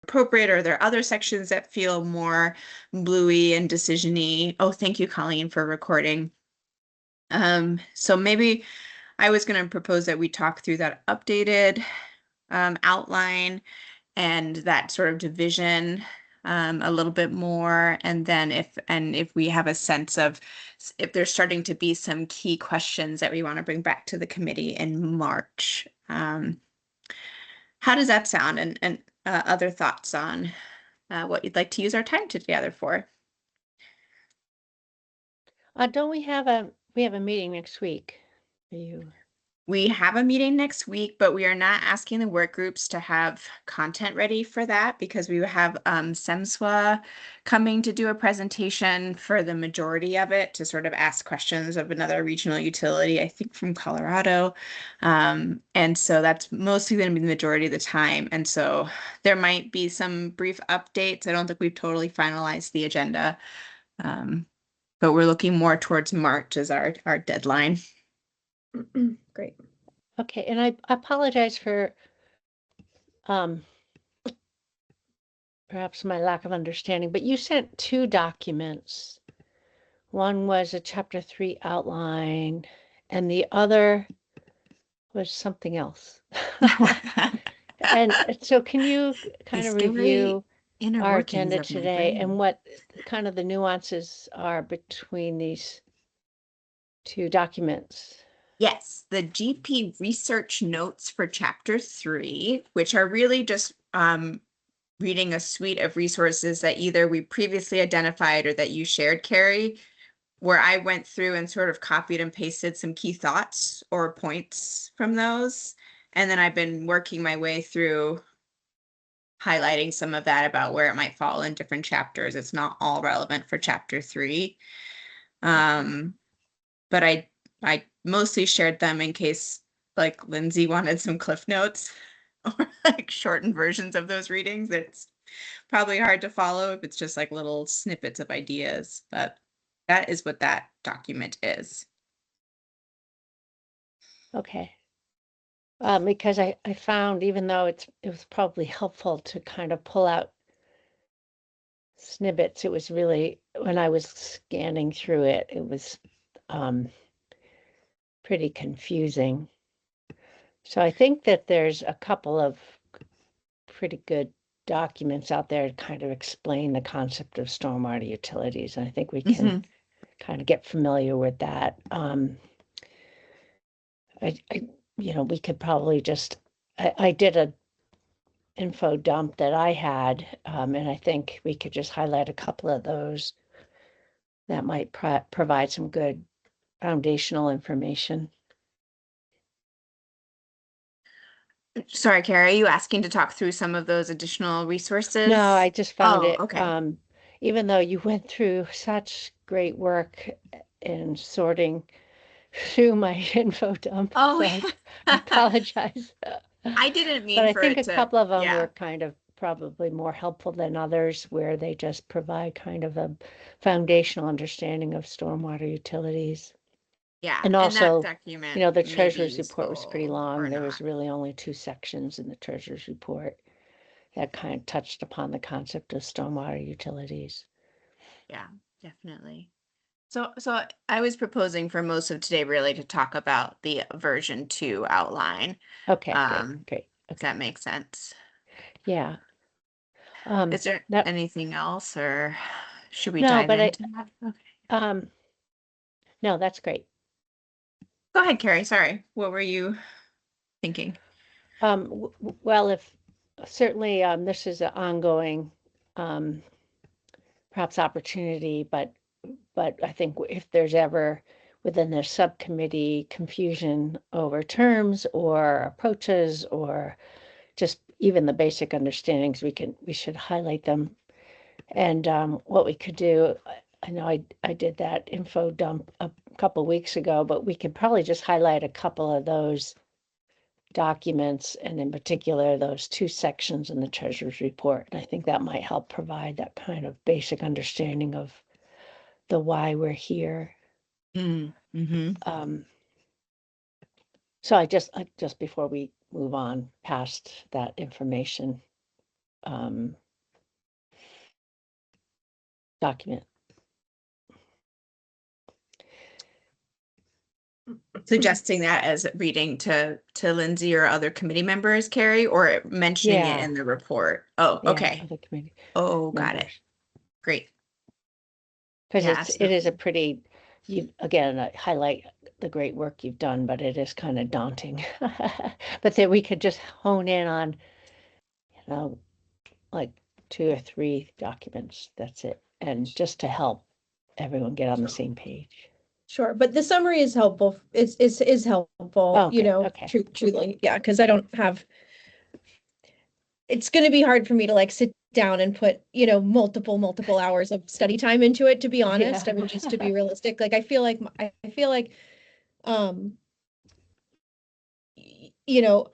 appropriate, or are there other sections that feel more bluey and decision-y? Oh, thank you, Colleen, for recording. So maybe I was going to propose that we talk through that updated outline and that sort of division a little bit more. And then if we have a sense of if there's starting to be some key questions that we want to bring back to the committee in March. How does that sound? And other thoughts on what you'd like to use our time together for? Don't we have a meeting next week? We have a meeting next week, but we are not asking the work groups to have content ready for that because we have SEMSWA coming to do a presentation for the majority of it to sort of ask questions of another regional utility, I think from Colorado. And so that's mostly going to be the majority of the time. And so there might be some brief updates. I don't think we've totally finalized the agenda, but we're looking more towards March as our deadline. Great. Okay, and I apologize for perhaps my lack of understanding, but you sent 2 documents. One was a chapter 3 outline, and the other was something else. And so can you kind of review our agenda today and what kind of the nuances are between these 2 documents? Yes, the GP research notes for chapter 3, which are really just reading a suite of resources that either we previously identified or that you shared, Carrie, where I went through and sort of copied and pasted some key thoughts or points from those. And then I've been working my way through highlighting some of that about where it might fall in different chapters. It's not all relevant for chapter 3. But I mostly shared them in case like Lindsay wanted some cliff notes or like shortened versions of those readings. It's probably hard to follow if it's just like little snippets of ideas, but that is what that document is. Okay. Because I found, even though it was probably helpful to kind of pull out snippets, it was really, when I was scanning through it, it was pretty confusing. So I think that there's a couple of pretty good documents out there to kind of explain the concept of stormwater utilities. And I think we can kind of get familiar with that. We could probably just, I did a info dump that I had, and I think we could just highlight a couple of those that might provide some good foundational information. Sorry, Carrie, are you asking to talk through some of those additional resources? No, I just found it. Okay. Even though you went through such great work in sorting through my info dump, Oh, so I apologize. I didn't mean but I for think it a couple of them yeah. were kind of probably more helpful than others, where they just provide kind of a foundational understanding of stormwater utilities. Yeah, And also, that document the may be treasurer's report was pretty useful long. or There was not. really only 2 sections in the treasurer's report that kind of touched upon the concept of stormwater utilities. Yeah, definitely. So I was proposing for most of today really to talk about the version 2 outline. Okay, great. Does that make sense? Yeah. Is there anything else, or should we No, dive but into that? Okay. No, that's great. Go ahead, Carrie. Sorry. What were you thinking? Well, if certainly this is an ongoing perhaps opportunity, but I think if there's ever within the subcommittee confusion over terms or approaches or just even the basic understandings, we should highlight them. And what we could do, I know I did that info dump a couple weeks ago, but we could probably just highlight a couple of those documents, and in particular those 2 sections in the treasurer's report. And I think that might help provide that kind of basic understanding of the why we're here. So I just before we move on past that information, document. Suggesting that as reading to Lindsay or other committee members, Carrie, or mentioning it Yeah. in the report? Oh, Yeah, okay. other committee Oh, got it. members. Great. Because Yeah, it is a pretty, you again, I highlight the great work you've done, but it is kind of daunting. But then we could just hone in on, like 2 or 3 documents. That's it. And just to help everyone get on the same page. Sure, but the summary is helpful. Is helpful, Oh, good. Okay. truly, yeah, because I don't have. It's going to be hard for me to like sit down and put, multiple hours of study time into it, to be honest. Yeah. I mean, just to be realistic, like I feel like um, you know,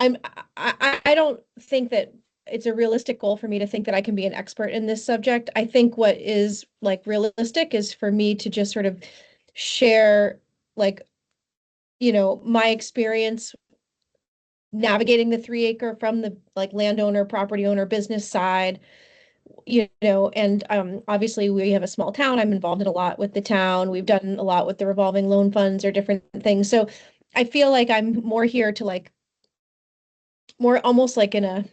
I don't think that it's a realistic goal for me to think that I can be an expert in this subject. I think what is like realistic is for me to just sort of share like, my experience navigating the 3 acre from the like landowner, property owner, business side, and obviously we have a small town. I'm involved in a lot with the town. We've done a lot with the revolving loan funds or different things. So I feel like I'm more here to like more almost like in a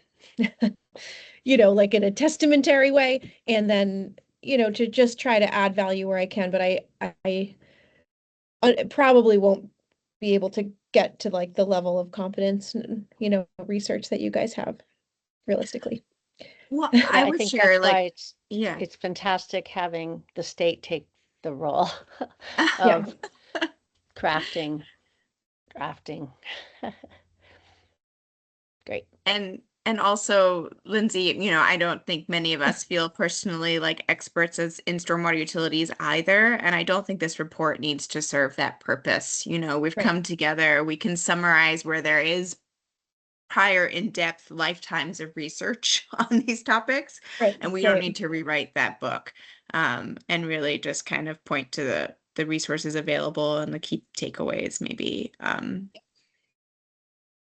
like in a testamentary way, and then to just try to add value where I can, but I probably won't be able to get to like the level of competence and research that you guys have realistically. well, I Yeah, I would think that's share why like, yeah. it's fantastic having the state take the role Yeah. of crafting, drafting. Great. And also, Lindsay, I don't think many of us feel personally like experts as in stormwater utilities either. And I don't think this report needs to serve that purpose. We've Right. come together, we can summarize where there is prior in-depth lifetimes of research on these topics, Right. and we don't Right. need to rewrite that book. And really just kind of point to the resources available and the key takeaways, maybe.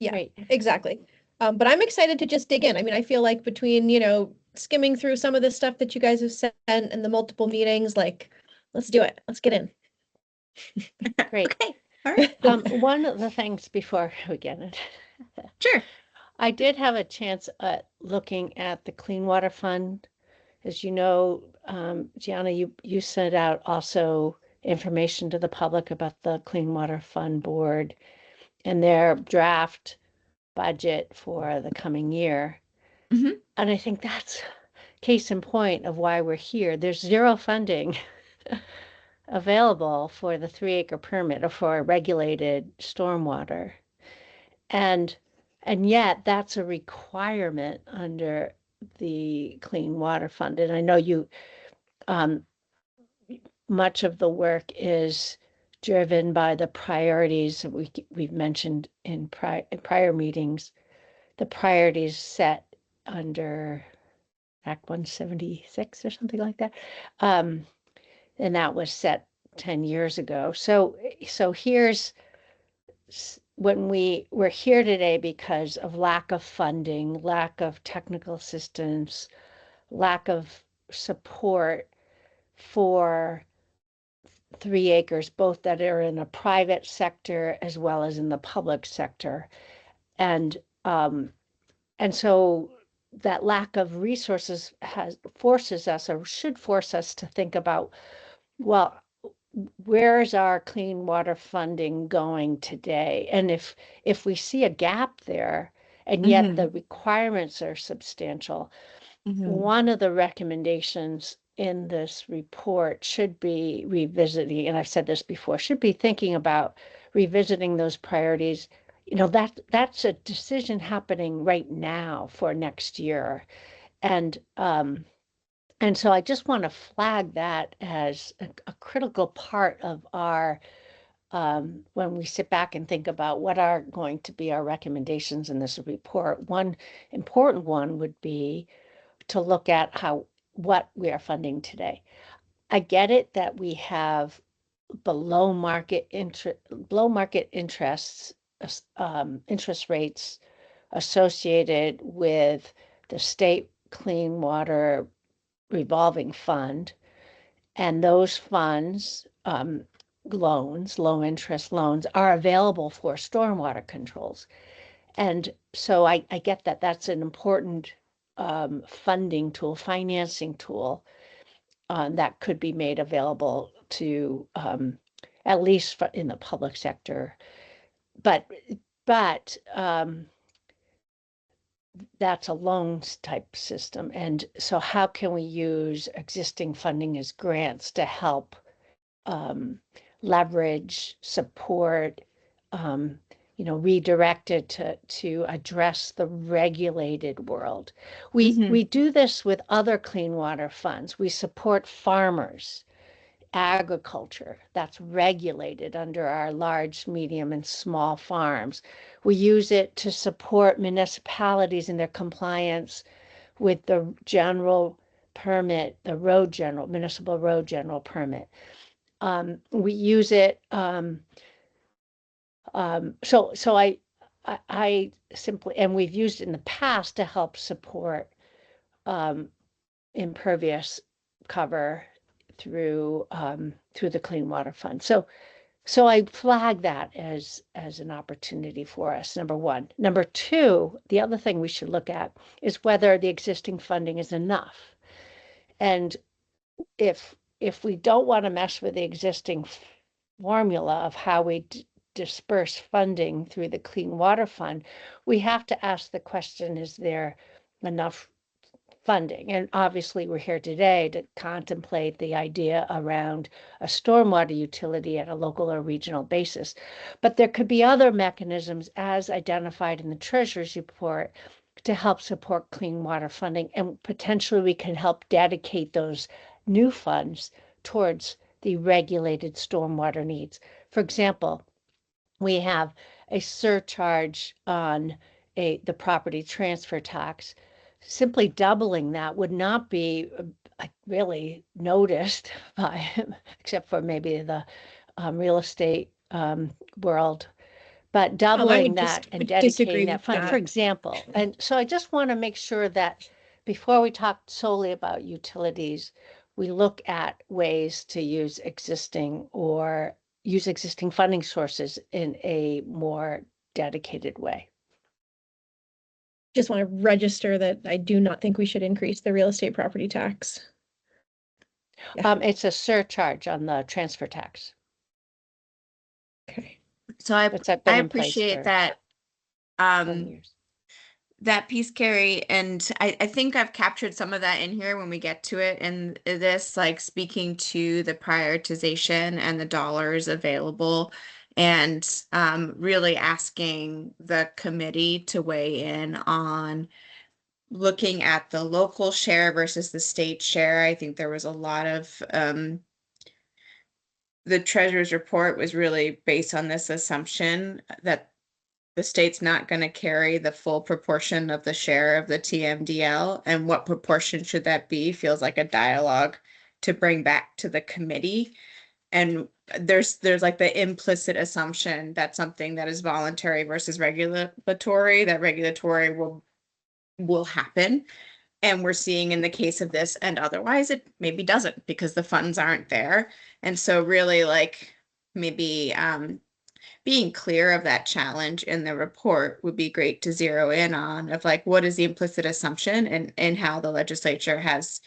Yeah, Great. exactly. But I'm excited to just dig in. I mean, I feel like between, skimming through some of the stuff that you guys have sent and the multiple meetings, like, let's do it. Let's get in. Great. Okay, all right. One of the things before we get it, Sure. I did have a chance at looking at the Clean Water Fund. As you know, Gianna, you sent out also information to the public about the Clean Water Fund Board and their draft budget for the coming year. Mhm. And I think that's case in point of why we're here. There's zero funding available for the 3 acre permit or for regulated stormwater. And yet that's a requirement under the Clean Water Fund. And I know you much of the work is driven by the priorities that we've mentioned in prior meetings, the priorities set under Act 176 or something like that. And that was set 10 years ago. So here's when we're here today because of lack of funding, lack of technical assistance, lack of support for 3 acres, both that are in a private sector as well as in the public sector. And so that lack of resources forces us or should force us to think about, well, where's our clean water funding going today? And if we see a gap there, and yet the requirements are substantial, one of the recommendations in this report should be revisiting, and I've said this before, should be thinking about revisiting those priorities. That's a decision happening right now for next year. And so I just want to flag that as a critical part of our when we sit back and think about what are going to be our recommendations in this report. One important one would be to look at what we are funding today. I get it that we have below market interests, interest rates associated with the state clean water revolving fund, and those funds, loans, low interest loans, are available for stormwater controls. And so I get that that's an important funding tool, financing tool that could be made available to at least in the public sector. But that's a loans type system. And so how can we use existing funding as grants to help leverage, support, redirect it to address the regulated world? We do this with other clean water funds. We support farmers, agriculture that's regulated under our large, medium, and small farms. We use it to support municipalities in their compliance with the general permit, the municipal road general permit. We use it. So I simply, and we've used it in the past to help support impervious cover through the Clean Water Fund. So I flag that as an opportunity for us, number one. Number two, the other thing we should look at is whether the existing funding is enough. And if we don't want to mess with the existing formula of how we disperse funding through the Clean Water Fund, we have to ask the question, is there enough funding? And obviously we're here today to contemplate the idea around a stormwater utility at a local or regional basis. But there could be other mechanisms as identified in the Treasurer's report to help support clean water funding, and potentially we can help dedicate those new funds towards the regulated stormwater needs. For example, we have a surcharge on the property transfer tax. Simply doubling that would not be really noticed by, except for maybe the real estate world, but doubling that and dedicating that fund, for example. And so I just want to make sure that before we talk solely about utilities, we look at ways to use existing funding sources in a more dedicated way. Just want to register that I do not think we should increase the real estate property tax. Yeah. It's a surcharge on the transfer tax. Okay. So I appreciate that that piece, Carrie, and I think I've captured some of that in here when we get to it, and this, like, speaking to the prioritization and the dollars available, and really asking the committee to weigh in on looking at the local share versus the state share. I think there was a lot of the treasurer's report was really based on this assumption that the state's not going to carry the full proportion of the share of the TMDL, and what proportion should that be feels like a dialogue to bring back to the committee. And there's like the implicit assumption that something that is voluntary versus regulatory, that regulatory will happen. And we're seeing in the case of this, and otherwise it maybe doesn't, because the funds aren't there. And so really, like, maybe being clear of that challenge in the report would be great to zero in on, of like, what is the implicit assumption, and how the legislature has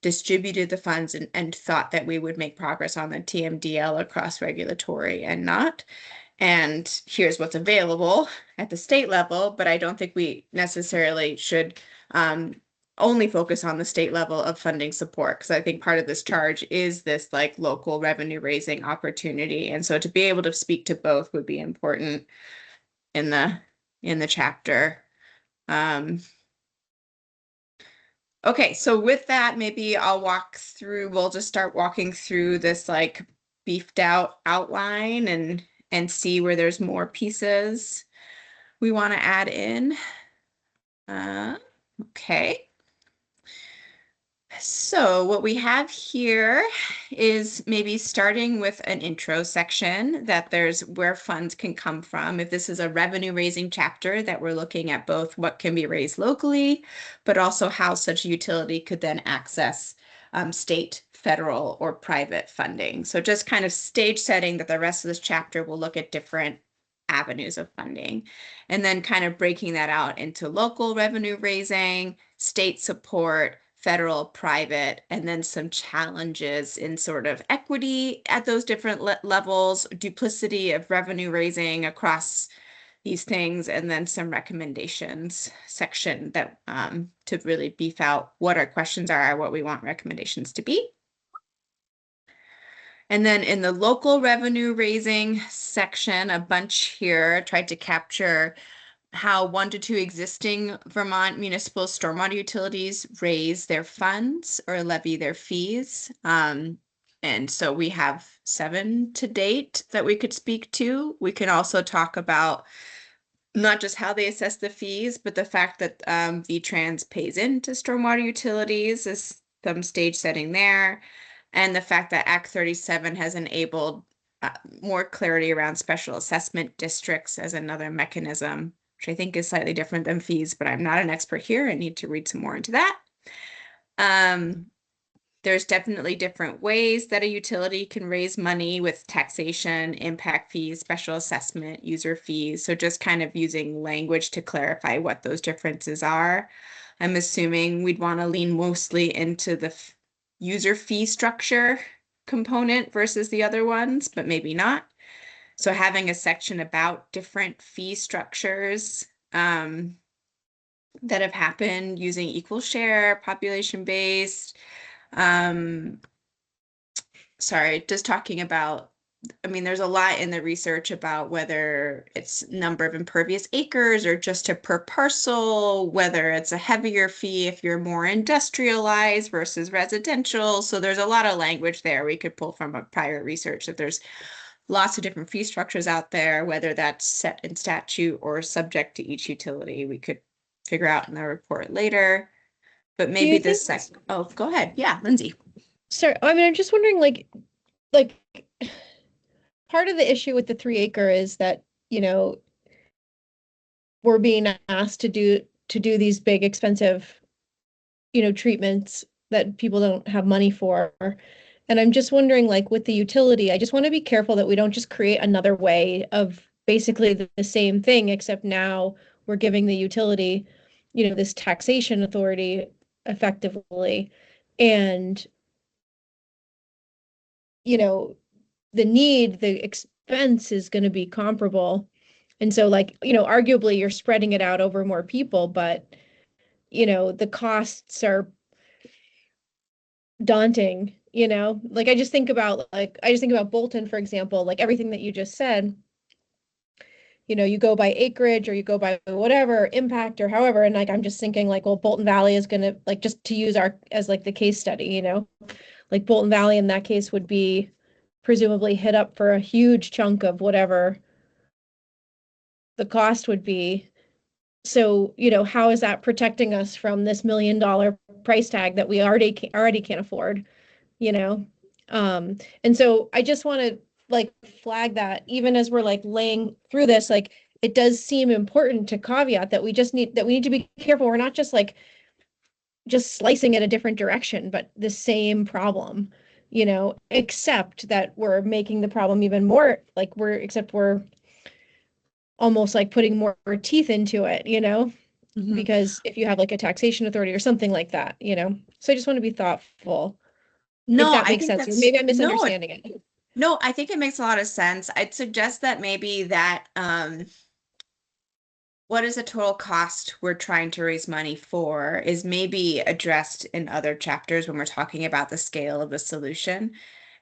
distributed the funds and thought that we would make progress on the TMDL across regulatory and not. And here's what's available at the state level, but I don't think we necessarily should only focus on the state level of funding support, because I think part of this charge is this, like, local revenue raising opportunity. And so to be able to speak to both would be important in the chapter. Okay, so with that, maybe we'll just start walking through this, like, beefed out outline and see where there's more pieces we want to add in. Okay. So what we have here is maybe starting with an intro section that there's where funds can come from. If this is a revenue raising chapter that we're looking at both what can be raised locally, but also how such a utility could then access state, federal, or private funding. So just kind of stage setting that the rest of this chapter will look at different avenues of funding, and then kind of breaking that out into local revenue raising, state support, federal, private, and then some challenges in sort of equity at those different levels, duplicity of revenue raising across these things, and then some recommendations section that to really beef out what our questions are, what we want recommendations to be. And then in the local revenue raising section, a bunch here tried to capture how 1 to 2 existing Vermont municipal stormwater utilities raise their funds or levy their fees. And so we have 7 to date that we could speak to. We can also talk about not just how they assess the fees, but the fact that V-Trans pays into stormwater utilities is some stage setting there. And the fact that Act 37 has enabled more clarity around special assessment districts as another mechanism, which I think is slightly different than fees, but I'm not an expert here. I need to read some more into that. There's definitely different ways that a utility can raise money with taxation, impact fees, special assessment, user fees. So just kind of using language to clarify what those differences are. I'm assuming we'd want to lean mostly into the user fee structure component versus the other ones, but maybe not. So having a section about different fee structures that have happened using equal share, population-based, sorry, just talking about, I mean, there's a lot in the research about whether it's number of impervious acres or just a per parcel, whether it's a heavier fee if you're more industrialized versus residential. So there's a lot of language there we could pull from a prior research that there's lots of different fee structures out there, whether that's set in statute or subject to each utility. We could figure out in the report later. But Do maybe you this think, oh, go ahead. Yeah, Lindsay. sir, I mean, I'm just wondering, like part of the issue with the 3 acre is that, you know, we're being asked to do these big expensive, treatments that people don't have money for. And I'm just wondering, like with the utility, I just want to be careful that we don't just create another way of basically the same thing, except now we're giving the utility, this taxation authority effectively. And, you know, the expense is going to be comparable. And so like, arguably you're spreading it out over more people, but the costs are daunting, like I just think about Bolton, for example, like everything that you just said, you go by acreage or you go by whatever impact or however, and like I'm just thinking like, well, Bolton Valley is going to, like, just to use our as like the case study, like Bolton Valley in that case would be presumably hit up for a huge chunk of whatever the cost would be. So, how is that protecting us from this $1 million price tag that we already can't afford, you know? And so I just want to like flag that even as we're like laying through this, like it does seem important to caveat that we need to be careful. We're not just like just slicing it a different direction, but the same problem, except that we're making the problem even more like we're almost like putting more teeth into it, because if you have like a taxation authority or something like that, So I just want to be thoughtful, if No, that I makes think sense. that's Maybe I'm misunderstanding it. no, I think it makes a lot of sense. I'd suggest that maybe that what is the total cost we're trying to raise money for is maybe addressed in other chapters when we're talking about the scale of the solution.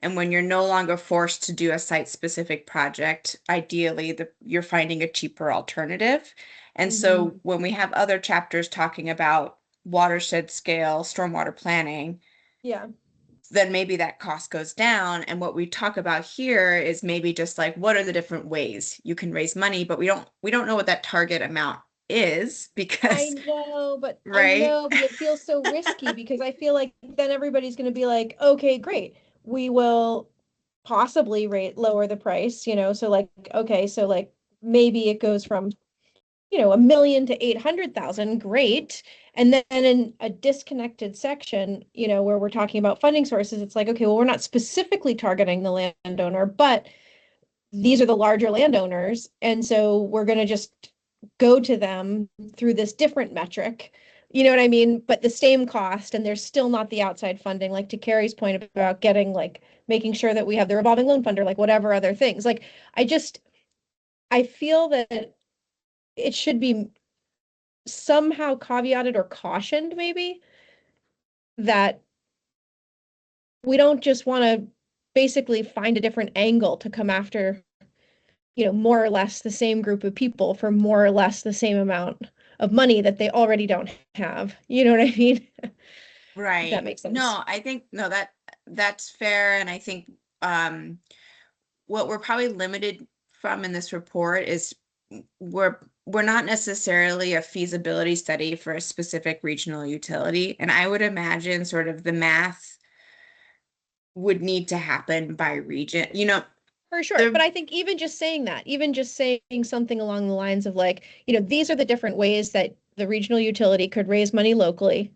And when you're no longer forced to do a site-specific project, ideally you're finding a cheaper alternative. And so when we have other chapters talking about watershed scale, stormwater planning, Yeah. then maybe that cost goes down. And what we talk about here is maybe just like what are the different ways you can raise money, but we don't know what that target amount is I because, know, but right? it feels so risky because I feel like then everybody's going to be like, okay, great. We will possibly rate lower the price, so like, okay, so like maybe it goes from, 1 million to 800,000, great. And then in a disconnected section, where we're talking about funding sources, it's like, okay, well, we're not specifically targeting the landowner, but these are the larger landowners. And so we're going to just go to them through this different metric. You know what I mean? But the same cost, and there's still not the outside funding, like to Carrie's point about getting like making sure that we have the revolving loan fund or like whatever other things. Like I feel that it should be somehow caveated or cautioned maybe that we don't just want to basically find a different angle to come after, more or less the same group of people for more or less the same amount of money that they already don't have. You know what I mean? If that Right. makes sense. No, I think no, that's fair. And I think um what we're probably limited from in this report is we're not necessarily a feasibility study for a specific regional utility. And I would imagine sort of the math would need to happen by region. For sure. But The I think even just saying that, even just saying something along the lines of like, these are the different ways that the regional utility could raise money locally.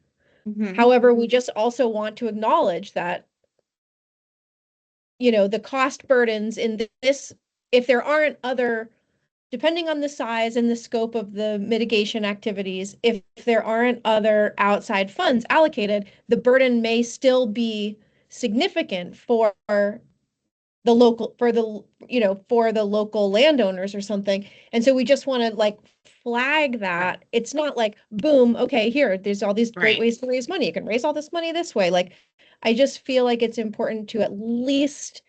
Mhm. However, we just also want to acknowledge that, the cost burdens in this, if there aren't other, depending on the size and the scope of the mitigation activities, if there aren't other outside funds allocated, the burden may still be significant for the local, for the local landowners or something. And so we just want to like flag that. It's not like, boom, okay, there's all these great Right. ways to raise money. You can raise all this money this way. Like, I just feel like it's important to at least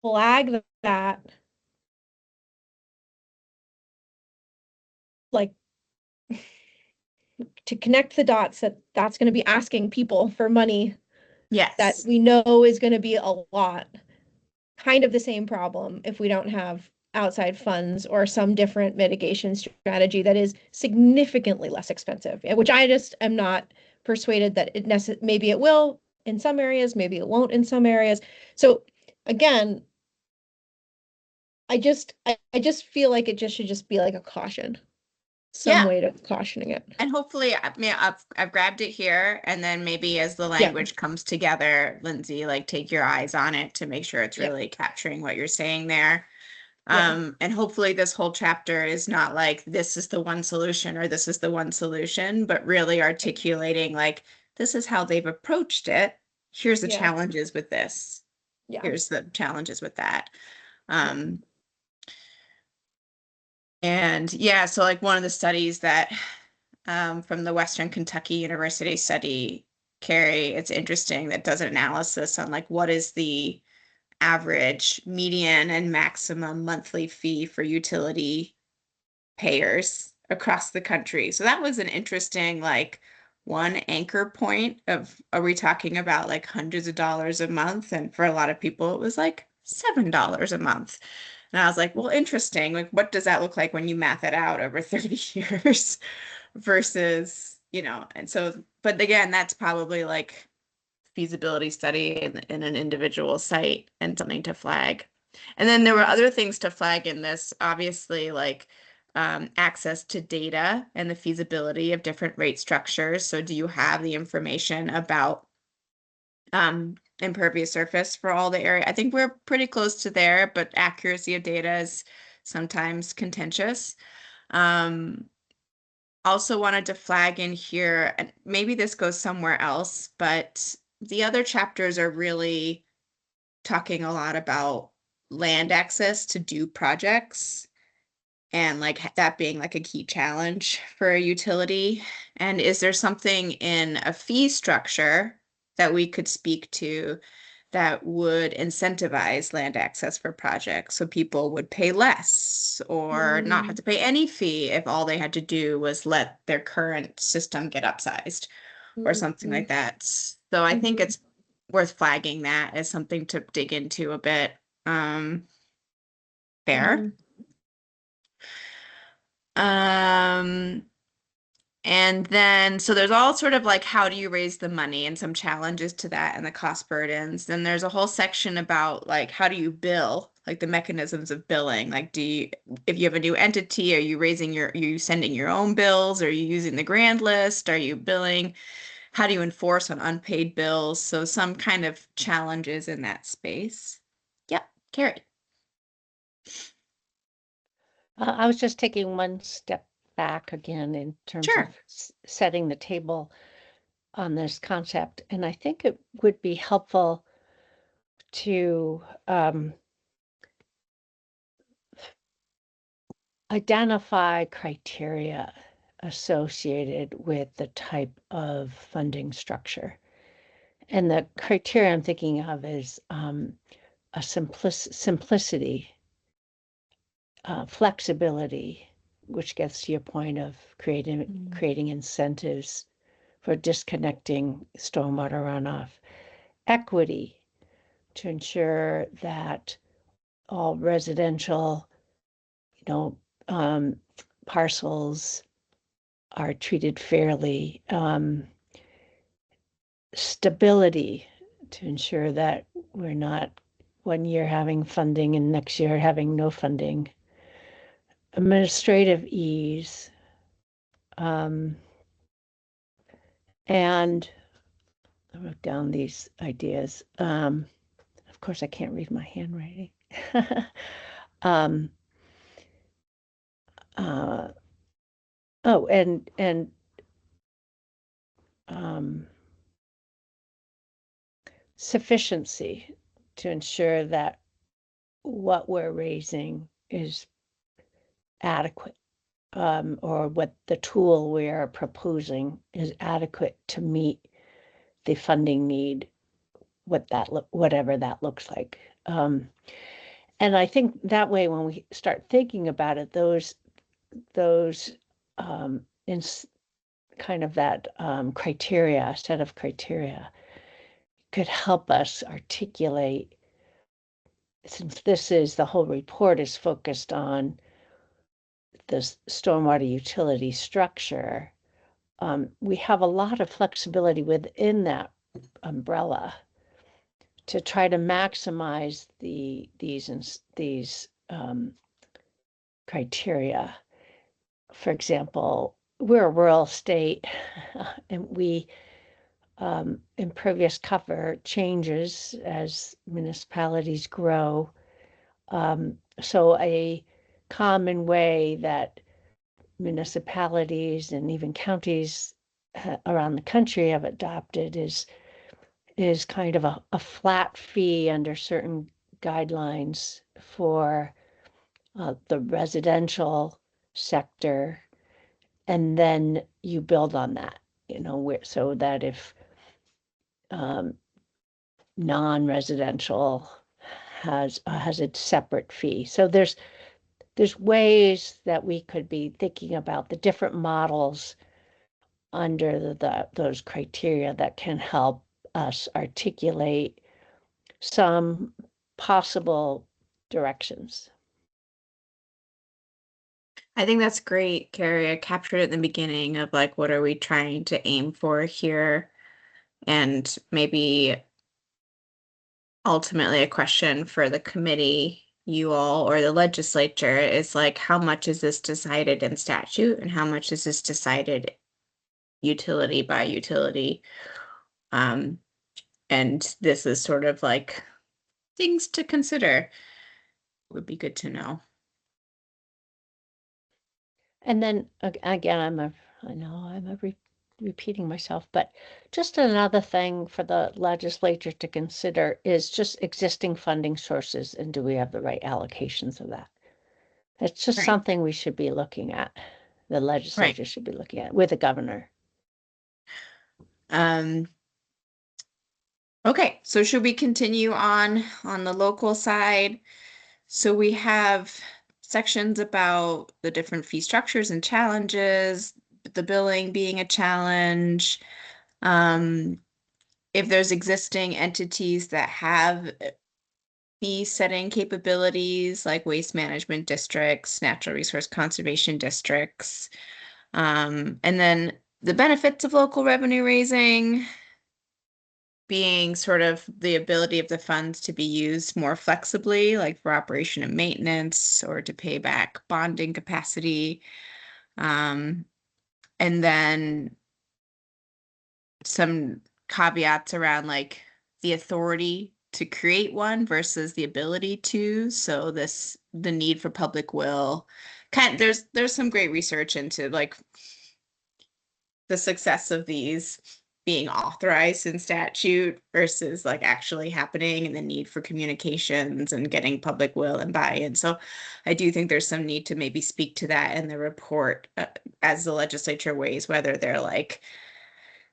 flag that, like, to connect the dots that that's going to be asking people for money that Yes. we know is going to be a lot. Kind of the same problem if we don't have outside funds or some different mitigation strategy that is significantly less expensive, which I just am not persuaded that maybe it will in some areas, maybe it won't in some areas. So again, I just feel like it just should just be like a caution, some Yeah. way to cautioning it. And hopefully, I mean, I've grabbed it here, and then maybe as the Yeah, language comes together, Lindsay, like take your eyes on it to make sure it's yeah, really capturing what you're saying there. yeah, And hopefully this whole chapter is not like this is the one solution or this is the one solution, but really articulating like this is how they've approached it. Here's the yeah, challenges with this. yeah, Here's the challenges with that. yeah. Um, and yeah, so like one of the studies that from the Western Kentucky University study, Carrie, it's interesting that does an analysis on like what is the average median and maximum monthly fee for utility payers across the country. So that was an interesting like one anchor point of are we talking about like hundreds of dollars a month? And for a lot of people it was like $7 a month. And I was like, well, interesting. Like, what does that look like when you math it out over 30 years versus, and so, but again, that's probably like feasibility study in an individual site and something to flag. And then there were Yeah. other things to flag in this, obviously, like access to data and the feasibility of different rate structures. So do you have the information about impervious surface for all the area? I think we're pretty close to there, but accuracy of data is sometimes contentious. Um, Also wanted to flag in here, and maybe this goes somewhere else, but the other chapters are really talking a lot about land access to do projects and like that being like a key challenge for a utility. And is there something in a fee structure that we could speak to that would incentivize land access for projects so people would pay less or not have Mm, to pay any fee if all they had to do was let their current system get upsized or mm, something mm, like that. So I think mhm, it's worth flagging that as something to dig into a bit. Fair. mhm. Um, and then, so there's all sort of like how do you raise the money and some challenges to that and the cost burdens. Then there's a whole section about like how do you bill, like the mechanisms of billing. Like, if you have a new entity, are you sending your own bills? Are you using the grand list? Are you billing? How do you enforce on unpaid bills? So some kind of challenges in that space. Yep, Carrie. I was just taking one step back again in terms of Sure. setting the table on this concept. And I think it would be helpful to identify criteria associated with the type of funding structure. And the criteria I'm thinking of is a simplicity, flexibility, which gets to your point of creating incentives for disconnecting stormwater runoff, equity to ensure that all residential, um, parcels are treated fairly, stability to ensure that we're not one year having funding and next year having no funding, administrative ease, and I wrote down these ideas. Of course, I can't read my handwriting. um, uh, oh, and sufficiency to ensure that what we're raising is adequate, or what the tool we are proposing is adequate to meet the funding need, whatever that looks like. And I think that way, when we start thinking about it, those in kind of that criteria, set of criteria, could help us articulate, since this is the whole report is focused on this stormwater utility structure, we have a lot of flexibility within that umbrella to try to maximize these criteria. For example, we're a rural state, and we impervious cover changes as municipalities grow. So a common way that municipalities and even counties around the country have adopted is kind of a flat fee under certain guidelines for the residential sector, and then you build on that, so that if non-residential has a separate fee. So there's ways that we could be thinking about the different models under those criteria that can help us articulate some possible directions. I think that's great, Carrie. I captured it in the beginning of like, what are we trying to aim for here? And maybe ultimately a question for the committee, you all, or the legislature is like, how much is this decided in statute and how much is this decided utility by utility? And this is sort of like things to consider. Would be good to know. And then again, I know I'm repeating myself, but just another thing for the legislature to consider is just existing funding sources, and do we have the right allocations of that? It's just Right. something we should be looking at. The legislature should be looking at with the governor. Okay, so should we continue on the local side? So we have sections about the different fee structures and challenges, the billing being a challenge. If there's existing entities that have fee setting capabilities like waste management districts, natural resource conservation districts. And then the benefits of local revenue raising being sort of the ability of the funds to be used more flexibly, like for operation and maintenance or to pay back bonding capacity. And then some caveats around like the authority to create one versus the ability to. So the need for public will. There's some great research into like the success of these being authorized in statute versus like actually happening and the need for communications and getting public will and buy-in. So I do think there's some need to maybe speak to that in the report as the legislature weighs whether they're like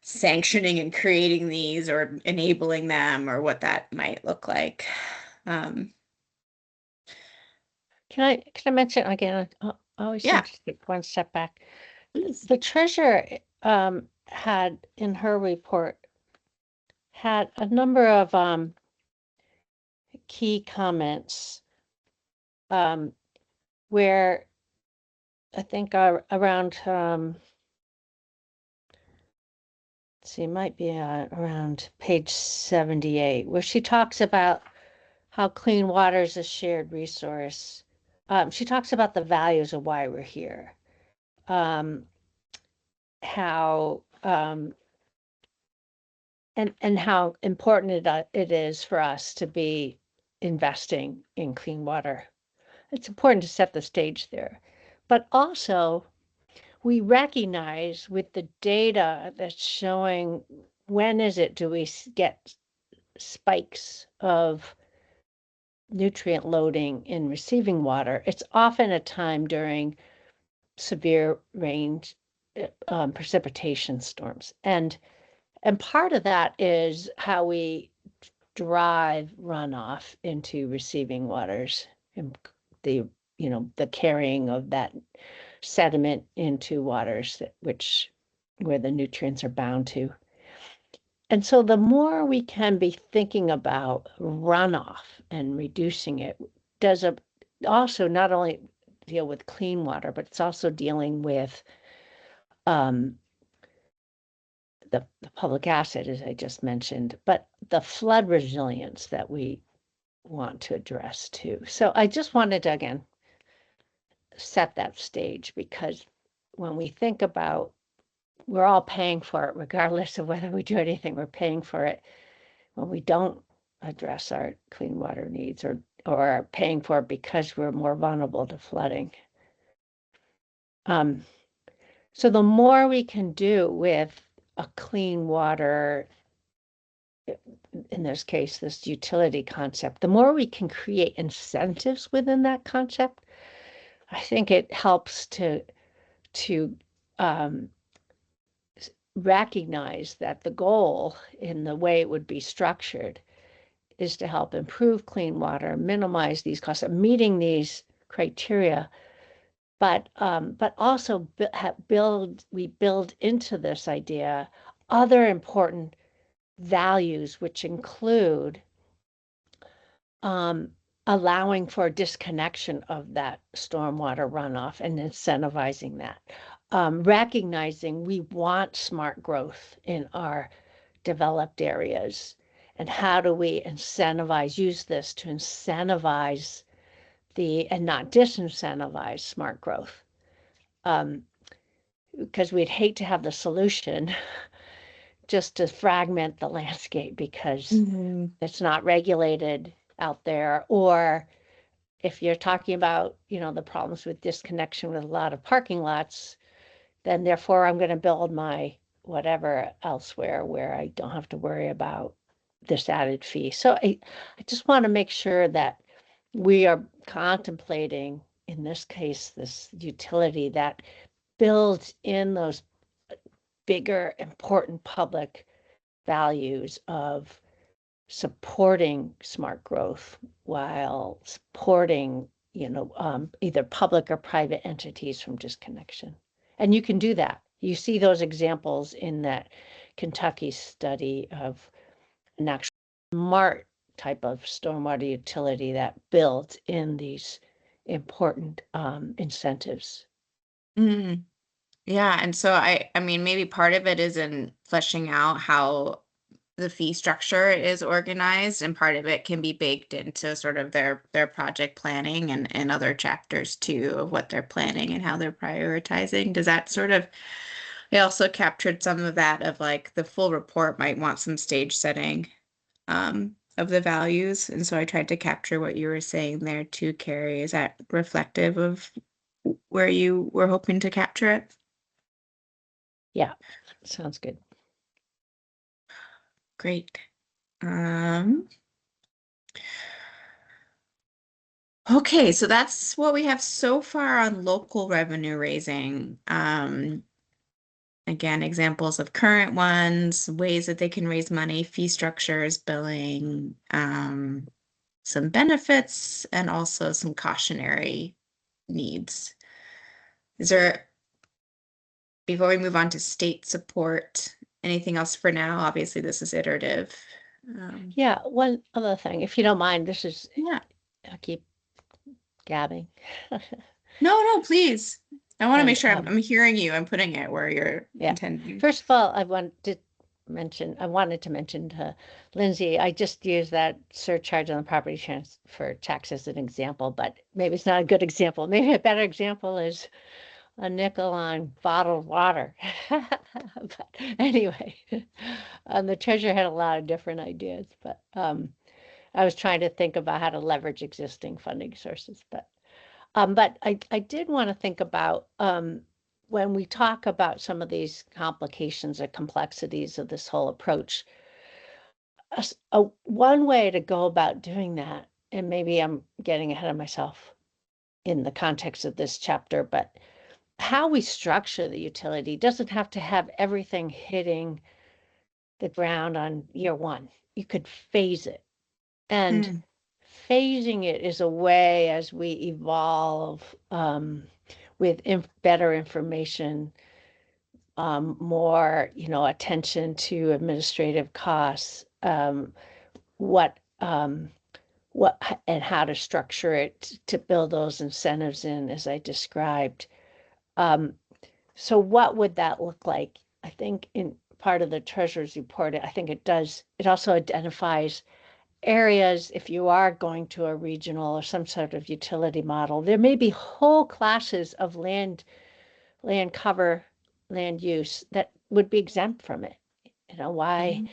sanctioning and creating these or enabling them or what that might look like. Can I mention again? I always Yeah. seem to take one step back. The treasurer had in her report had a number of key comments where I think around let's see, it might be around page 78, where she talks about how clean water is a shared resource. She talks about the values of why we're here. How and how important it is for us to be investing in clean water. It's important to set the stage there. But also, we recognize with the data that's showing when is it do we get spikes of nutrient loading in receiving water, it's often a time during severe rain precipitation storms. And part of that is how we drive runoff into receiving waters and the the carrying of that sediment into waters where the nutrients are bound to. And so the more we can be thinking about runoff and reducing it does also not only deal with clean water, but it's also dealing with the public asset, as I just mentioned, but the flood resilience that we want to address too. So I just wanted to, again, set that stage, because when we think about we're all paying for it, regardless of whether we do anything, we're paying for it when we don't address our clean water needs or are paying for it because we're more vulnerable to flooding. So the more we can do with a clean water, in this case, this utility concept, the more we can create incentives within that concept, I think it helps to recognize that the goal in the way it would be structured is to help improve clean water, minimize these costs, meeting these criteria, but also we build into this idea other important values, which include allowing for disconnection of that stormwater runoff and incentivizing that. Recognizing we want smart growth in our developed areas, and how do we use this to incentivize and not disincentivize smart growth? Because we'd hate to have the solution just to fragment the landscape because it's not regulated out there, or if you're talking about, the problems with disconnection with a lot of parking lots, then therefore I'm going to build my whatever elsewhere where I don't have to worry about this added fee. So I just want to make sure that we are contemplating, in this case, this utility that builds in those bigger, important public values of supporting smart growth while supporting, either public or private entities from disconnection. And you can do that. You see those examples in that Kentucky study of an actual smart type of stormwater utility that builds in these important incentives. Mm. Yeah, and so I mean, maybe part of it is in fleshing out how the fee structure is organized, and part of it can be baked into sort of their project planning and other chapters too of what they're planning and how they're prioritizing. Does that sort of, I also captured some of that of like the full report might want some stage setting of the values. And so I tried to capture what you were saying there too, Carrie. Is that reflective of where you were hoping to capture it? Yeah, sounds good. Great. Okay, so that's what we have so far on local revenue raising. Again, examples of current ones, ways that they can raise money, fee structures, billing, some benefits, and also some cautionary needs. Is there, before we move on to state support, anything else for now? Obviously, this is iterative. Yeah, one other thing, if you don't mind, this is, Yeah. I'll keep gabbing. No, please. I want to make And sure I'm hearing you. I'm putting it where you're yeah. intending. First of all, I wanted to mention to Lindsay, I just used that surcharge on the property transfer tax as an example, but maybe it's not a good example. Maybe a better example is a nickel on bottled water. But anyway, the treasurer had a lot of different ideas, but I was trying to think about how to leverage existing funding sources. But I did want to think about when we talk about some of these complications or complexities of this whole approach, one way to go about doing that, and maybe I'm getting ahead of myself in the context of this chapter, but how we structure the utility doesn't have to have everything hitting the ground on year one. You could phase it. And Mm, phasing it is a way as we evolve with better information, more, attention to administrative costs, what and how to structure it to build those incentives in, as I described. Um, so what would that look like? I think in part of the treasurer's report, I think it also identifies areas, if you are going to a regional or some sort of utility model, there may be whole classes of land cover, land use that would be exempt from it. Why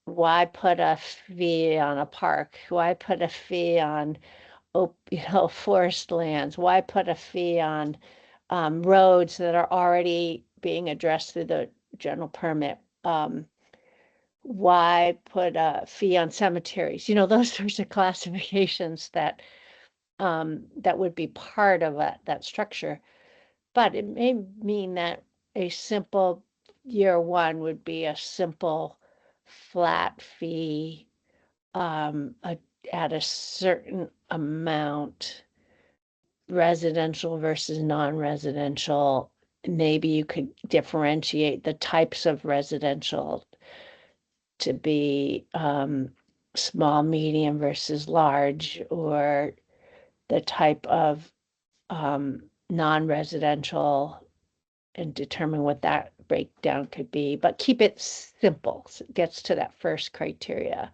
mm, put a fee on a park? Why put a fee on forest lands? Why put a fee on roads that are already being addressed through the general permit? Why put a fee on cemeteries? Those sorts of classifications that would be part of that structure. But it may mean that a simple year one would be a simple flat fee at a certain amount, residential versus non-residential. Maybe you could differentiate the types of residential to be small, medium versus large, or the type of non-residential, and determine what that breakdown could be, but keep it simple. So it gets to that first criteria,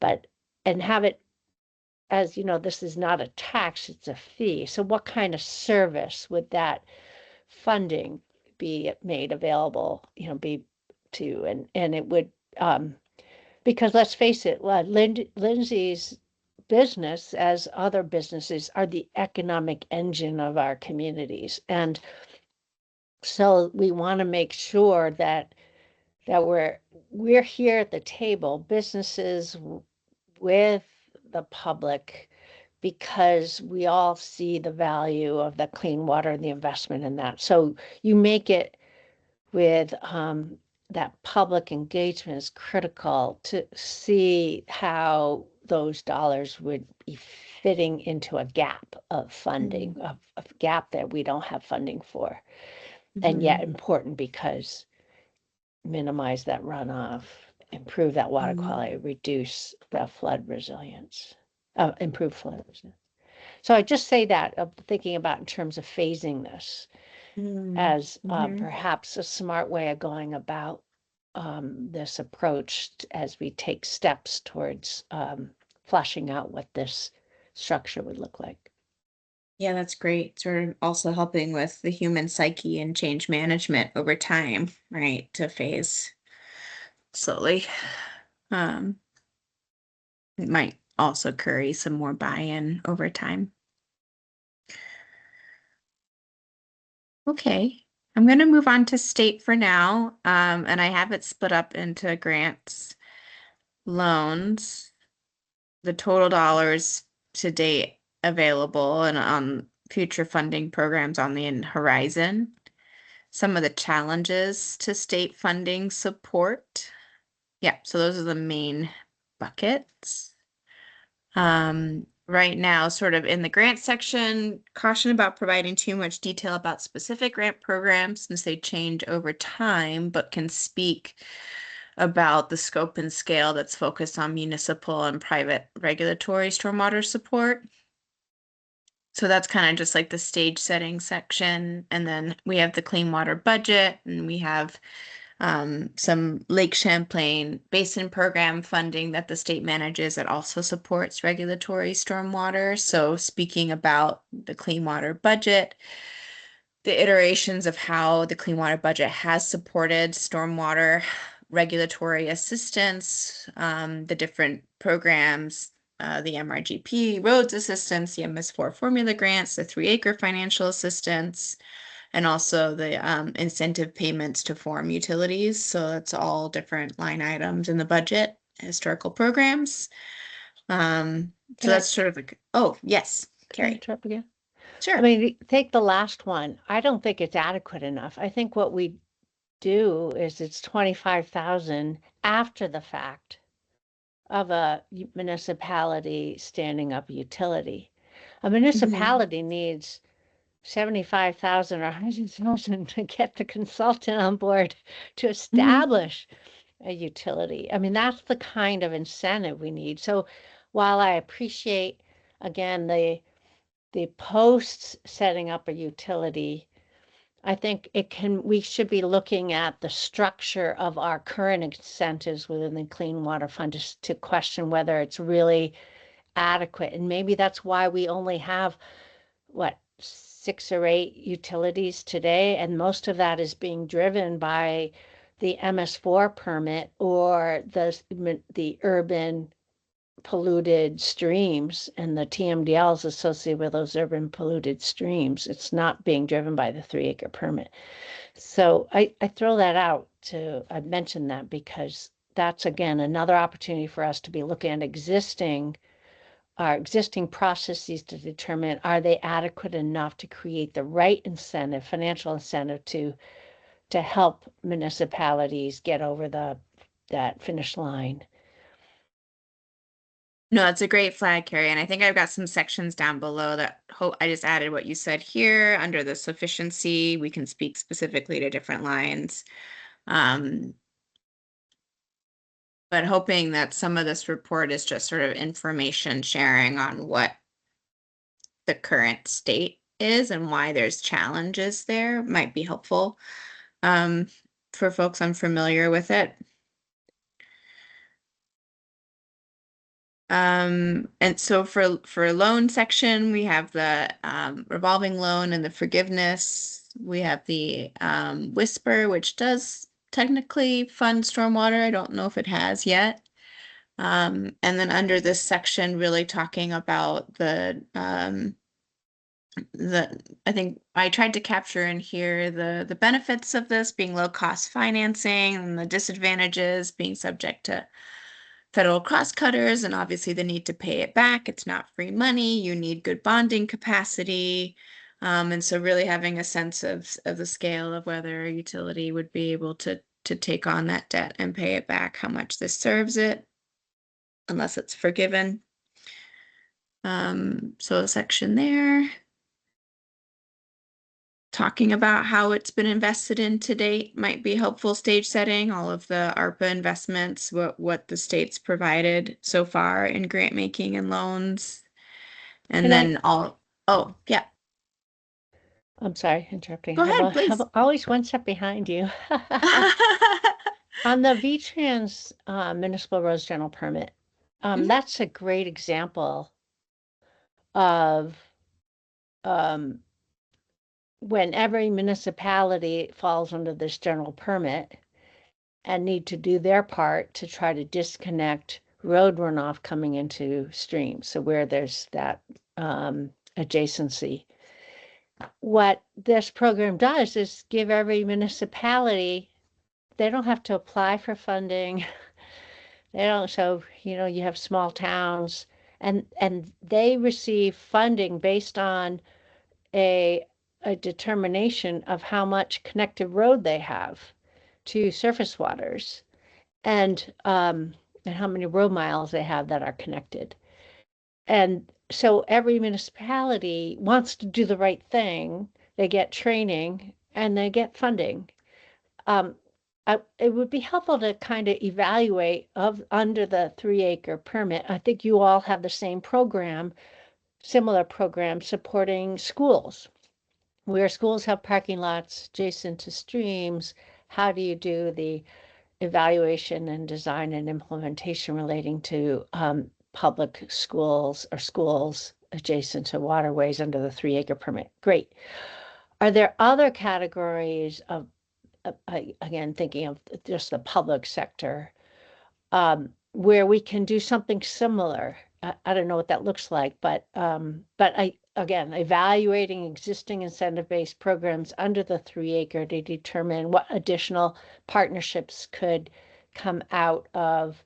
and have it as, this is not a tax, it's a fee. So what kind of service would that funding be made available, be to, and it would, because let's face it, Lindsay's business, as other businesses, are the economic engine of our communities. And so we want to make sure that we're here at the table, businesses with the public, because we all see the value of the clean water and the investment in that. So you make it with that public engagement is critical to see how those dollars would be fitting into a gap of funding, mm, of gap that we don't have funding for, and mhm. yet important because minimize that runoff. improve that water Mm. quality, reduce the flood resilience, improve flood resilience. So I just say that of thinking about in terms of phasing this as Mhm. perhaps a smart way of going about this approach as we take steps towards fleshing out what this structure would look like. Yeah, that's great. Sort of also helping with the human psyche and change management over time, right? To phase slowly. Um, it might also curry some more buy-in over time. Okay, I'm going to move on to state for now. And I have it split up into grants, loans, the total dollars to date available and on future funding programs on the horizon. Some of the challenges to state funding support. Yeah, so those are the main buckets. Right now, sort of in the grant section, caution about providing too much detail about specific grant programs since they change over time, but can speak about the scope and scale that's focused on municipal and private regulatory stormwater support. So that's kind of just like the stage setting section. And then we have the clean water budget and we have some Lake Champlain Basin Program funding that the state manages that also supports regulatory stormwater. So speaking about the clean water budget, the iterations of how the clean water budget has supported stormwater regulatory assistance, the different programs, the MRGP roads assistance, the MS4 formula grants, the 3-acre financial assistance, and also the incentive payments to form utilities. So it's all different line items in the budget, historical programs. So Can I, that's sort of like, oh, yes, can I Carrie. interrupt again? I Sure. mean, take the last one. I don't think it's adequate enough. I think what we do is it's 25,000 after the fact of a municipality standing up a utility. A Mhm. municipality needs 75,000 or 100,000 to get the consultant on board to Mhm. establish a utility. I mean, that's the kind of incentive we need. So while I appreciate, again, the posts setting up a utility, I think we should be looking at the structure of our current incentives within the Clean Water Fund to question whether it's really adequate. And maybe that's why we only have, what, 6 or 8 utilities today, and most of that is being driven by the MS4 permit or the urban polluted streams and the TMDLs associated with those urban polluted streams. It's not being driven by the 3-acre permit. So I throw that out I mentioned that because that's again another opportunity for us to be looking at our existing processes to determine are they adequate enough to create the right incentive, financial incentive to help municipalities get over that finish line. No, it's a great flag, Carrie. And I think I've got some sections down below that hope I just added what you said here under the sufficiency. We can speak specifically to different lines. Um, but hoping that some of this report is just sort of information sharing on what the current state is and why there's challenges there might be helpful um, for folks unfamiliar with it. And so for loan section, we have the revolving loan and the forgiveness. We have the Whisper, which does technically fund stormwater. I don't know if it has yet. And then under this section, really talking about I think I tried to capture in here the benefits of this being low cost financing and the disadvantages being subject to federal cross cutters and obviously the need to pay it back. It's not free money. You need good bonding capacity. And so really having a sense of the scale of whether a utility would be able to take on that debt and pay it back, how much this serves it, unless it's forgiven. So a section there. talking about how it's been invested in to date might be helpful. Stage setting, all of the ARPA investments, what the state's provided so far in grant making and loans. And Can I, then oh, yeah, I'm sorry, interrupting. go ahead, I'm please. always one step behind you. On the V-Trans municipal roads general permit, Mhm. that's a great example of um, when every municipality falls under this general permit and need to do their part to try to disconnect road runoff coming into streams. So where there's that adjacency. What this program does is give every municipality, they don't have to apply for funding. They don't, so, you have small towns and they receive funding based on a a determination of how much connected road they have to surface waters and how many road miles they have that are connected. And so every municipality wants to do the right thing. They get training and they get funding. Um, it would be helpful to kind of evaluate of under the 3-acre permit. I think you all have the same program, similar program supporting schools, where schools have parking lots adjacent to streams. How do you do the evaluation and design and implementation relating to public schools or schools adjacent to waterways under the 3-acre permit? Great. Are there other categories of, again, thinking of just the public sector, where we can do something similar? I don't know what that looks like, but again, evaluating existing incentive-based programs under the 3-acre to determine what additional partnerships could come out of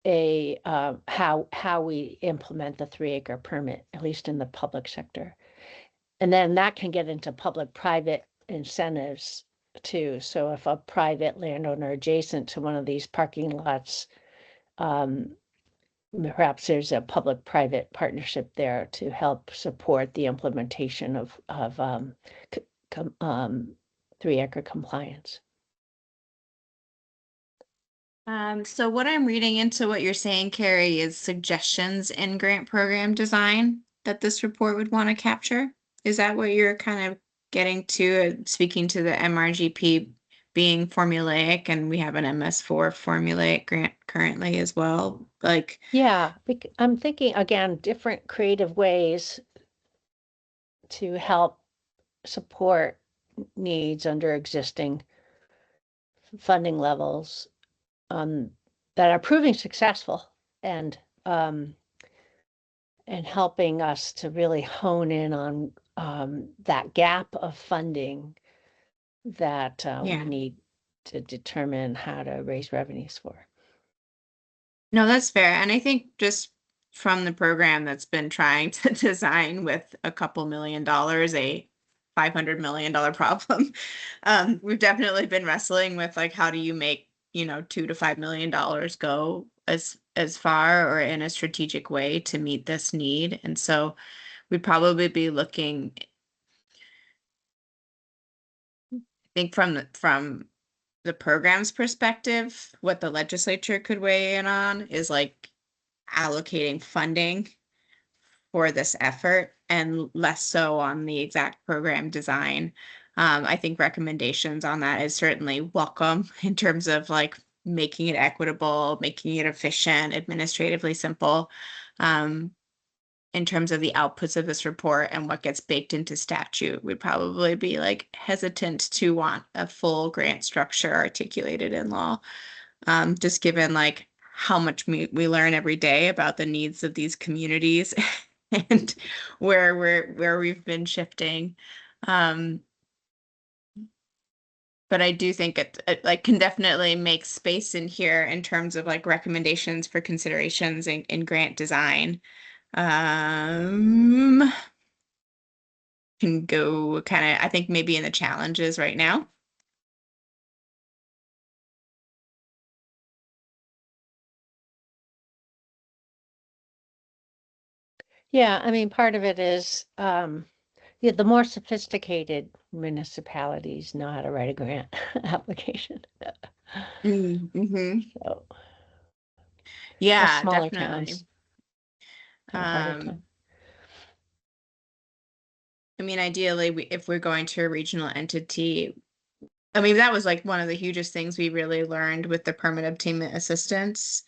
how we implement the 3-acre permit, at least in the public sector. And then that can get into public-private incentives too. So if a private landowner adjacent to one of these parking lots, perhaps there's a public-private partnership there to help support the implementation of 3-acre compliance. So what I'm reading into what you're saying, Carrie, is suggestions in grant program design that this report would want to capture. Is that what you're kind of getting to, speaking to the MRGP being formulaic, and we have an MS4 formulaic grant currently as well? Like, Yeah, I'm thinking again, different creative ways to help support needs under existing funding levels that are proving successful and helping us to really hone in on that gap of funding that we yeah. need to determine how to raise revenues for. No, that's fair. And I think just from the program that's been trying to design with a couple $1 million, a $500 million problem, we've definitely been wrestling with like how do you make, $2 to $5 million go as far or in a strategic way to meet this need. And so we'd probably be looking, I think from the program's perspective, what the legislature could weigh in on is like allocating funding for this effort and less so on the exact program design. I think recommendations on that is certainly welcome in terms of like making it equitable, making it efficient, administratively simple. Um, in terms of the outputs of this report and what gets baked into statute, we'd probably be like hesitant to want a full grant structure articulated in law, just given like how much we learn every day about the needs of these communities and where we've been shifting. Um, but I do think it like can definitely make space in here in terms of like recommendations for considerations in grant design. Um, can go kind of, I think maybe in the challenges right now. Yeah, I mean, part of it is Yeah, the more sophisticated municipalities know how to write a grant application. Mm-hmm. So us Yeah, smaller definitely. towns have a harder Um, time. I mean, ideally, if we're going to a regional entity, I mean, that was like one of the hugest things we really learned with the permit obtainment assistance,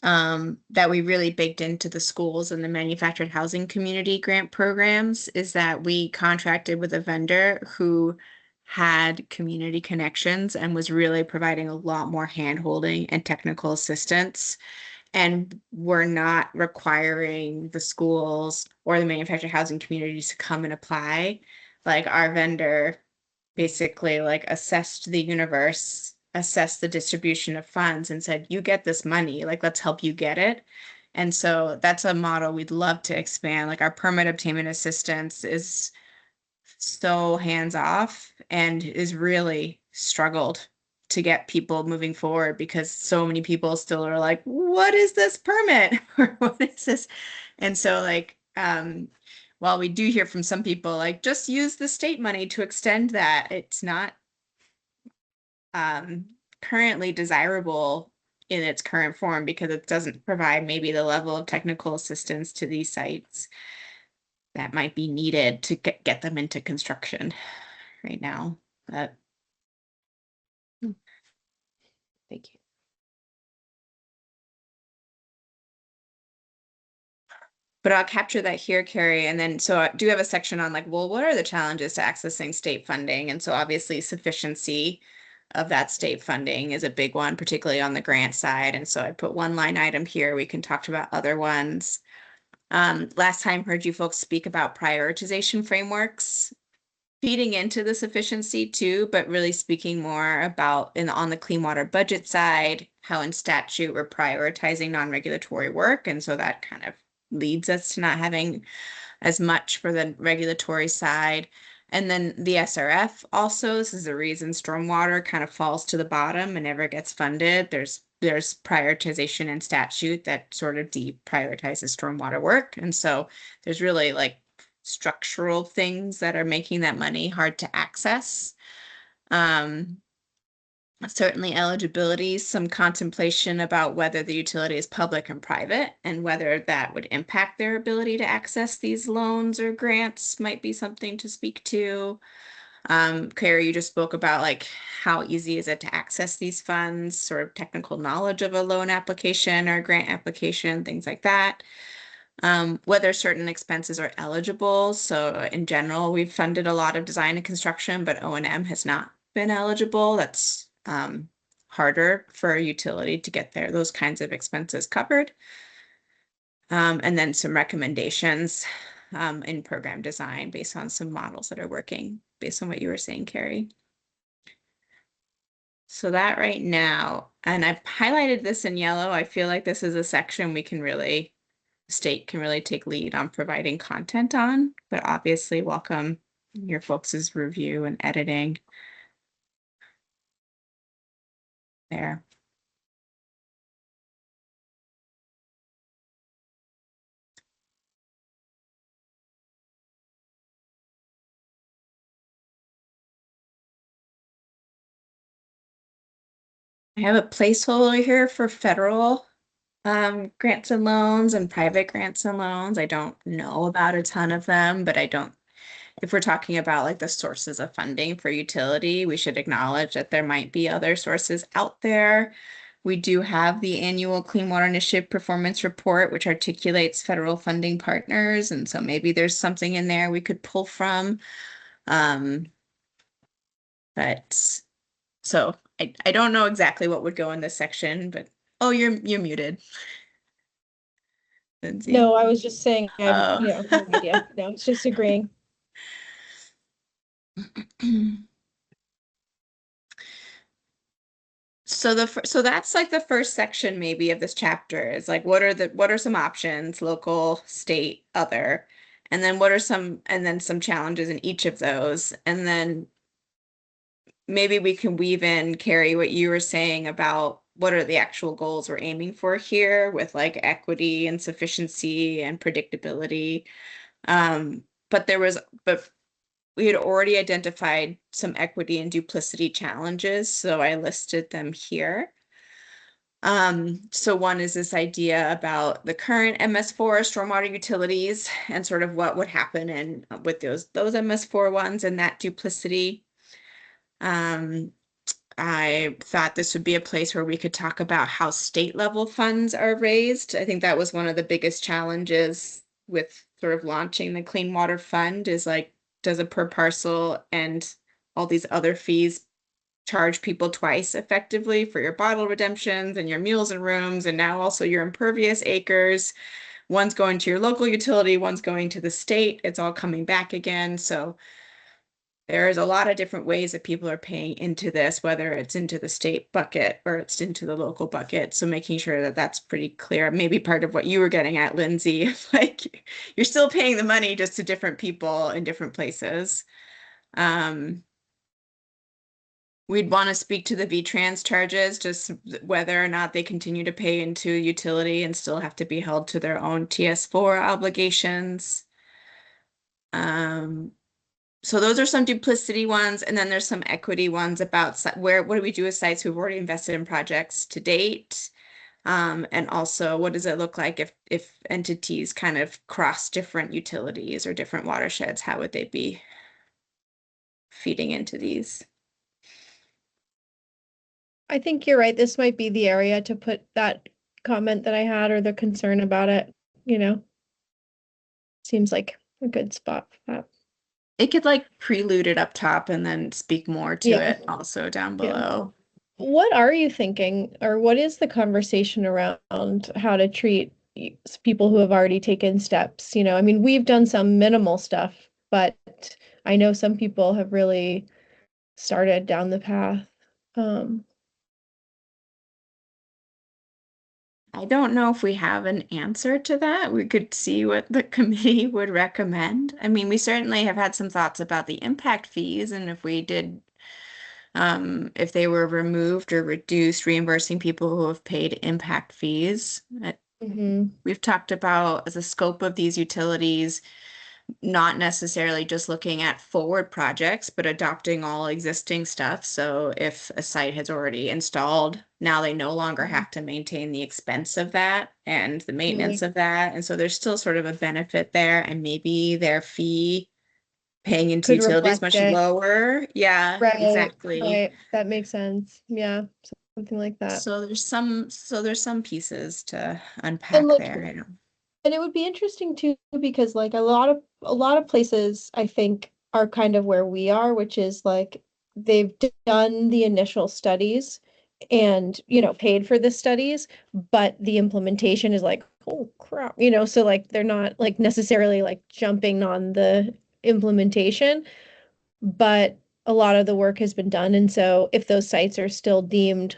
that we really baked into the schools and the manufactured housing community grant programs, is that we contracted with a vendor who had community connections and was really providing a lot more hand-holding and technical assistance. And we're not requiring the schools or the manufactured housing communities to come and apply. Like our vendor basically like assessed the universe, assessed the distribution of funds and said, you get this money, like let's help you get it. And so that's a model we'd love to expand. Like our permit obtainment assistance is so hands off and is really struggled to get people moving forward because so many people still are like, what is this permit? Or what is this? And so like while we do hear from some people like just use the state money to extend that, it's not um currently desirable in its current form because it doesn't provide maybe the level of technical assistance to these sites that might be needed to get them into construction right now. But thank you. But I'll capture that here, Carrie. And then, so I do have a section on like, well, what are the challenges to accessing state funding? And so obviously sufficiency of that state funding is a big one, particularly on the grant side. And so I put one line item here. We can talk about other ones. Last time heard you folks speak about prioritization frameworks feeding into the sufficiency too, but really speaking more about on the clean water budget side, how in statute we're prioritizing non-regulatory work. And so that kind of leads us to not having as much for the regulatory side. And then the SRF also, this is the reason stormwater kind of falls to the bottom and never gets funded. There's prioritization in statute that sort of deprioritizes stormwater work. And so there's really like structural things that are making that money hard to access. Certainly eligibility, some contemplation about whether the utility is public and private and whether that would impact their ability to access these loans or grants might be something to speak to. Carrie, you just spoke about like how easy is it to access these funds, sort of technical knowledge of a loan application or grant application, things like that. Whether certain expenses are eligible. So in general, we've funded a lot of design and construction, but O&M has not been eligible. That's harder for a utility to get those kinds of expenses covered. And then some recommendations in program design based on some models that are working, based on what you were saying, Carrie. So that right now, and I've highlighted this in yellow, I feel like this is a section state can really take lead on providing content on, but obviously welcome your folks' review and editing there. I have a placeholder here for federal grants and loans and private grants and loans. I don't know about a ton of them, but if we're talking about like the sources of funding for utility, we should acknowledge that there might be other sources out there. We do have the annual Clean Water Initiative Performance Report, which articulates federal funding partners. And so maybe there's something in there we could pull from. But so I don't know exactly what would go in this section, but oh, you're muted, Lindsay. No, I was just saying, Oh. no idea. No, it's just agreeing. So that's like the first section maybe of this chapter is like what are some options, local, state, other, and then some challenges in each of those. And then maybe we can weave in, Carrie, what you were saying about what are the actual goals we're aiming for here with like equity and sufficiency and predictability. But we had already identified some equity and duplicity challenges, so I listed them here. So one is this idea about the current MS4 stormwater utilities and sort of what would happen in with those MS4 ones and that duplicity. I thought this would be a place where we could talk about how state level funds are raised. I think that was one of the biggest challenges with sort of launching the Clean Water Fund is like, does a per parcel and all these other fees charge people twice effectively for your bottle redemptions and your meals and rooms, and now also your impervious acres. One's going to your local utility, one's going to the state. It's all coming back again. So there's a lot of different ways that people are paying into this, whether it's into the state bucket or it's into the local bucket. So making sure that that's pretty clear. Maybe part of what you were getting at, Lindsay, like you're still paying the money just to different people in different places. We'd want to speak to the V-Trans charges, just whether or not they continue to pay into utility and still have to be held to their own TS4 obligations. So those are some duplicity ones, and then there's some equity ones about what do we do with sites who've already invested in projects to date? And also, what does it look like if entities kind of cross different utilities or different watersheds? How would they be feeding into these? I think you're right. This might be the area to put that comment that I had or the concern about it, you know. Seems like a good spot for that. It could like prelude it up top and then speak more to Yeah. it also down Yeah. below. What are you thinking, or what is the conversation around how to treat people who have already taken steps? You know, I mean, we've done some minimal stuff, but I know some people have really started down the path. Um, I don't know if we have an answer to that. We could see what the committee would recommend. I mean, we certainly have had some thoughts about the impact fees and if we did, if they were removed or reduced, reimbursing people who have paid impact fees. mhm, We've talked about the scope of these utilities, not necessarily just looking at forward projects, but adopting all existing stuff. So if a site has already installed, now they no longer mhm. have to maintain the expense of that and the maintenance Right. of that. And so there's still sort of a benefit there, and maybe their fee paying into Could utilities reflect much it. lower. Yeah, Right, exactly. right. That makes sense. Yeah, something like that. So there's some pieces to And unpack look, there. I don't. and it would be interesting too, because like a lot of places I think are kind of where we are, which is like they've done the initial studies and, paid for the studies, but the implementation is like, oh crap, so like they're not like necessarily like jumping on the implementation, but a lot of the work has been done. And so if those sites are still deemed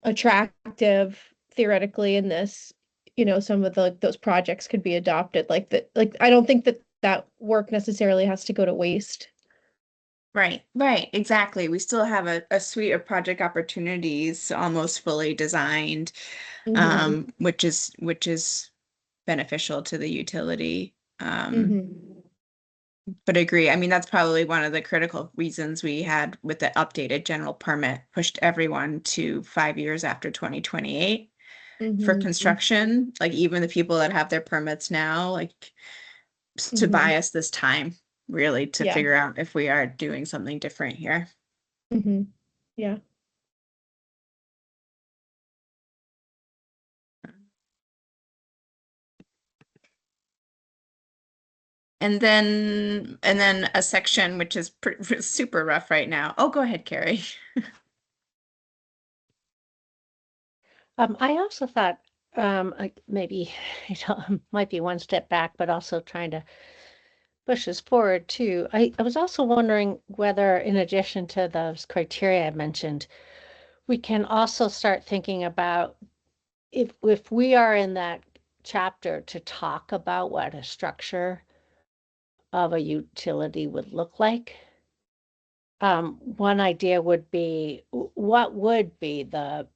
attractive theoretically in this, some of the like those projects could be adopted like that. Like I don't think that that work necessarily has to go to waste. Right, right, exactly. We still have a suite of project opportunities almost fully designed, Hmm. which is beneficial to the utility. Hmm. But agree. I mean, that's probably one of the critical reasons we had with the updated general permit pushed everyone to 5 years after 2028 for Hmm. construction. Like even the people that have their permits now, like to Hmm. buy us this time, really, to Yeah. figure out if we are doing something different here. Hmm. Yeah. And then a section which is super rough right now. Oh, go ahead, Carrie. I also thought maybe might be one step back, but also trying to push us forward too. I was also wondering whether, in addition to those criteria I mentioned, we can also start thinking about if we are in that chapter to talk about what a structure of a utility would look like. One idea would be what would be the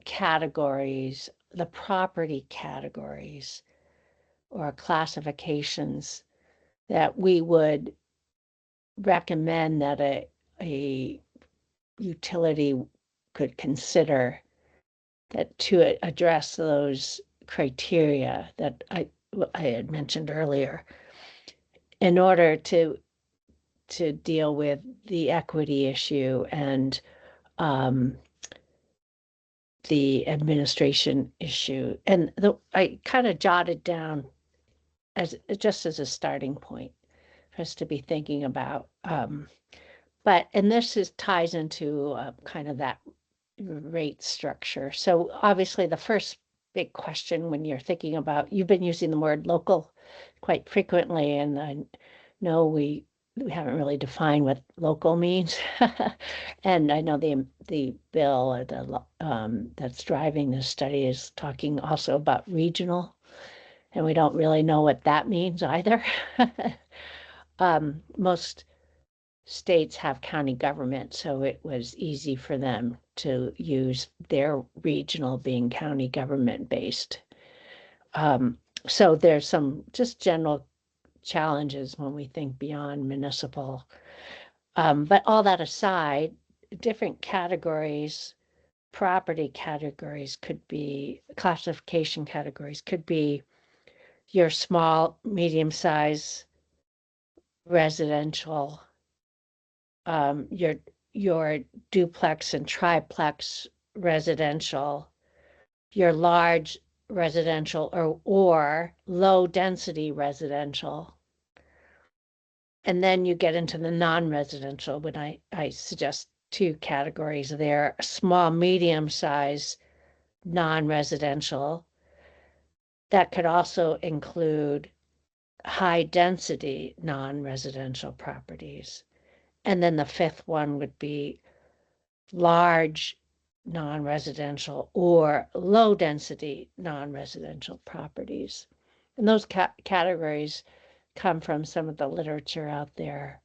categories, the property categories or classifications that we would recommend that a utility could consider that to address those criteria that I had mentioned earlier in order to deal with the equity issue and the administration issue. And I kind of jotted down as just as a starting point for us to be thinking about. And this ties into kind of that rate structure. So obviously the first big question when you're thinking about, you've been using the word local quite frequently, and I know we haven't really defined what local means. And I know the bill or that's driving this study is talking also about regional, and we don't really know what that means either. Most states have county government, so it was easy for them to use their regional being county government based. So there's some just general challenges when we think beyond municipal. But all that aside, different categories, property categories could be, classification categories could be your small, medium size residential, your duplex and triplex residential, your large residential or low density residential. And then you get into the non-residential, when I suggest two categories there: small, medium size non-residential. That could also include high density non-residential properties. And then the fifth one would be large non-residential or low density non-residential properties. And those categories come from some of the literature out there.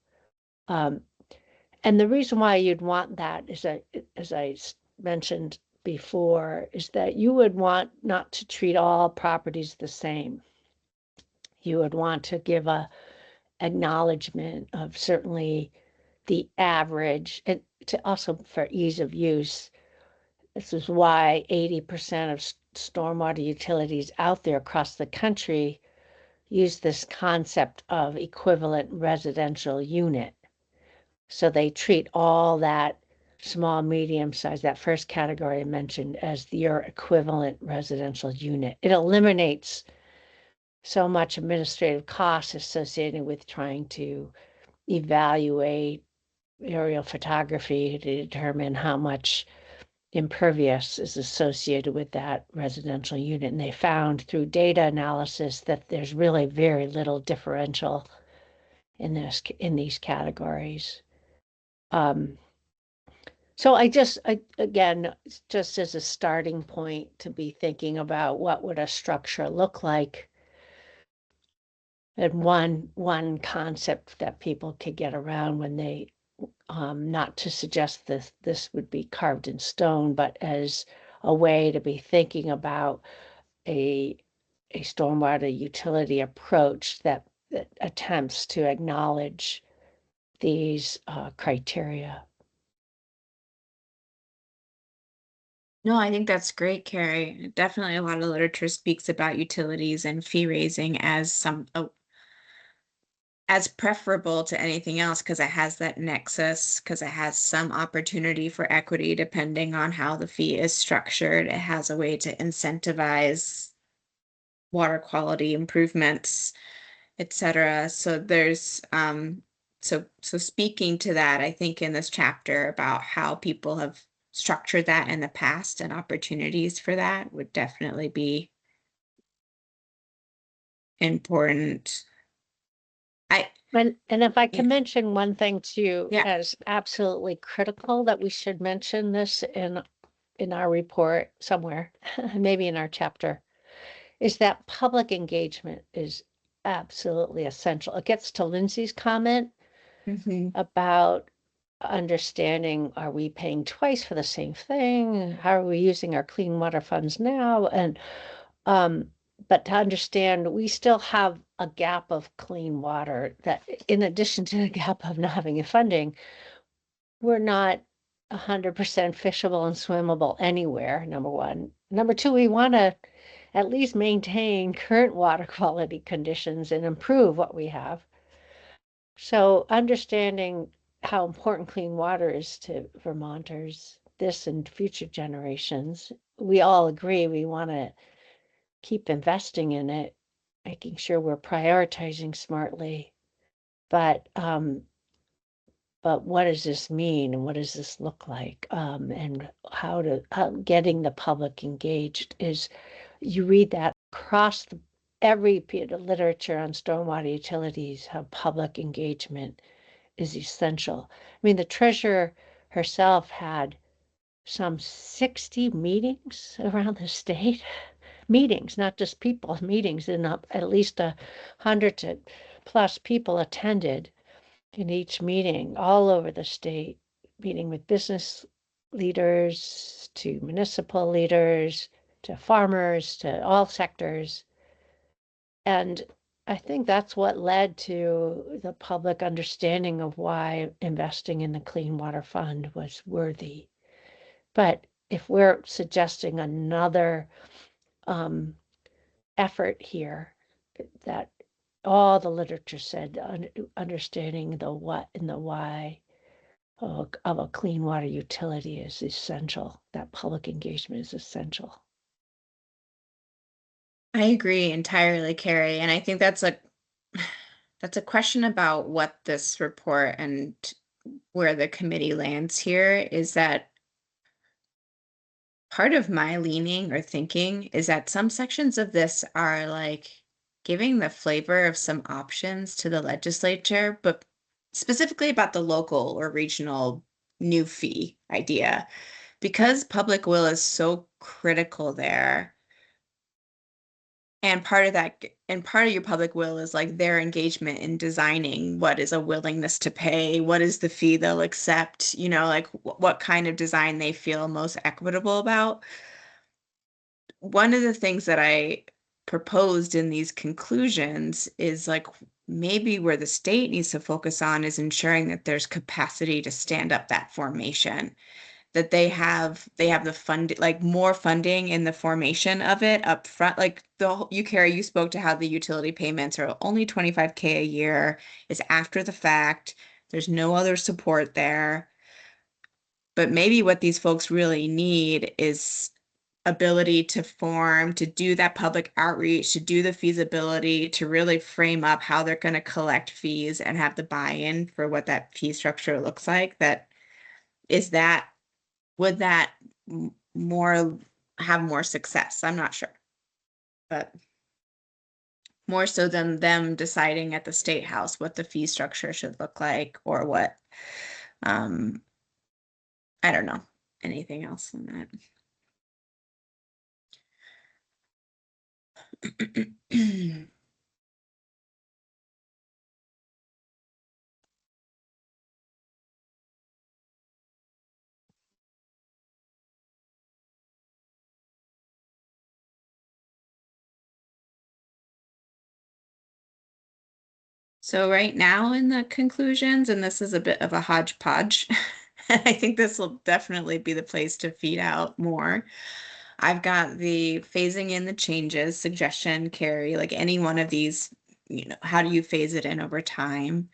And the reason why you'd want that is that, as I mentioned before, is that you would want not to treat all properties the same. You would want to give a acknowledgement of certainly the average, and to also for ease of use. This is why 80% of stormwater utilities out there across the country use this concept of equivalent residential unit. So they treat all that small, medium size, that first category I mentioned, as your equivalent residential unit. It eliminates so much administrative costs associated with trying to evaluate aerial photography to determine how much impervious is associated with that residential unit. And they found through data analysis that there's really very little differential in these categories. So again, just as a starting point to be thinking about what would a structure look like. And one concept that people could get around when they, not to suggest this would be carved in stone, but as a way to be thinking about a stormwater utility approach that attempts to acknowledge these criteria. No, I think that's great, Carrie. Definitely a lot of literature speaks about utilities and fee raising as as preferable to anything else because it has that nexus, because it has some opportunity for equity depending on how the fee is structured. It has a way to incentivize water quality improvements, etc. So there's so speaking to that, I think in this chapter about how people have structured that in the past and opportunities for that would definitely be important. And if I can Yeah. mention one thing too, Yeah. as absolutely critical, that we should mention this in our report somewhere, maybe in our chapter, is that public engagement is absolutely essential. It gets to Lindsay's comment Mhm. about understanding, are we paying twice for the same thing? How are we using our clean water funds now? And but to understand we still have a gap of clean water that, in addition to the gap of not having funding, we're not 100% fishable and swimmable anywhere, number one. Number two, we want to at least maintain current water quality conditions and improve what we have. So understanding how important clean water is to Vermonters, this and future generations, we all agree we want to keep investing in it, making sure we're prioritizing smartly. But what does this mean and what does this look like? And how getting the public engaged is, you read that across every bit of literature on stormwater utilities, how public engagement is essential. I mean, the treasurer herself had some 60 meetings around the state, meetings, not just people, meetings, and at least 100 plus people attended in each meeting all over the state, meeting with business leaders to municipal leaders to farmers to all sectors. And I think that's what led to the public understanding of why investing in the Clean Water Fund was worthy. But if we're suggesting another effort here, that all the literature said understanding the what and the why of a clean water utility is essential. That public engagement is essential. I agree entirely, Carrie, and I think that's a question about what this report and where the committee lands here is that part of my leaning or thinking is that some sections of this are like giving the flavor of some options to the legislature, but specifically about the local or regional new fee idea. Because public will is so critical there, and part of your public will is like their engagement in designing what is a willingness to pay, what is the fee they'll accept, like what kind of design they feel most equitable about. One of the things that I proposed in these conclusions is like maybe where the state needs to focus on is ensuring that there's capacity to stand up that formation, that they have the fund, like more funding in the formation of it up front. Like you, Carrie, you spoke to how the utility payments are only 25K a year. It's after the fact. There's no other support there. But maybe what these folks really need is ability to form, to do that public outreach, to do the feasibility, to really frame up how they're going to collect fees and have the buy-in for what that fee structure looks like. Would that more have more success? I'm not sure, but more so than them deciding at the state house what the fee structure should look like or what, um, I don't know, anything else on that. So right now in the conclusions, and this is a bit of a hodgepodge, I think this will definitely be the place to feed out more. I've got the phasing in the changes suggestion, Carrie, like any one of these, how do you phase it in over time?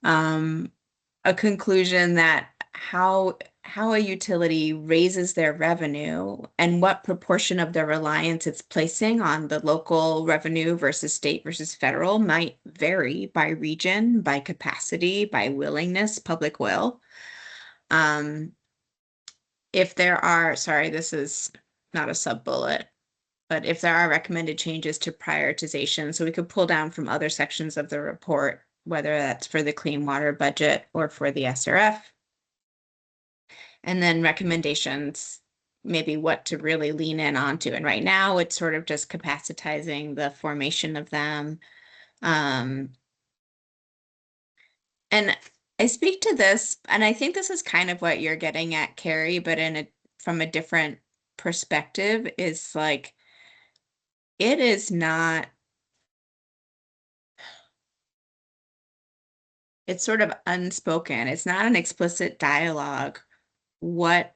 A conclusion that how a utility raises their revenue and what proportion of their reliance it's placing on the local revenue versus state versus federal might vary by region, by capacity, by willingness, public will. If there are, sorry, this is not a sub bullet, but if there are recommended changes to prioritization, so we could pull down from other sections of the report, whether that's for the clean water budget or for the SRF. And then recommendations, maybe what to really lean in onto. And right now it's sort of just capacitizing the formation of them. And I speak to this, and I think this is kind of what you're getting at, Carrie, but from a different perspective, is like it is not, it's sort of unspoken. It's not an explicit dialogue what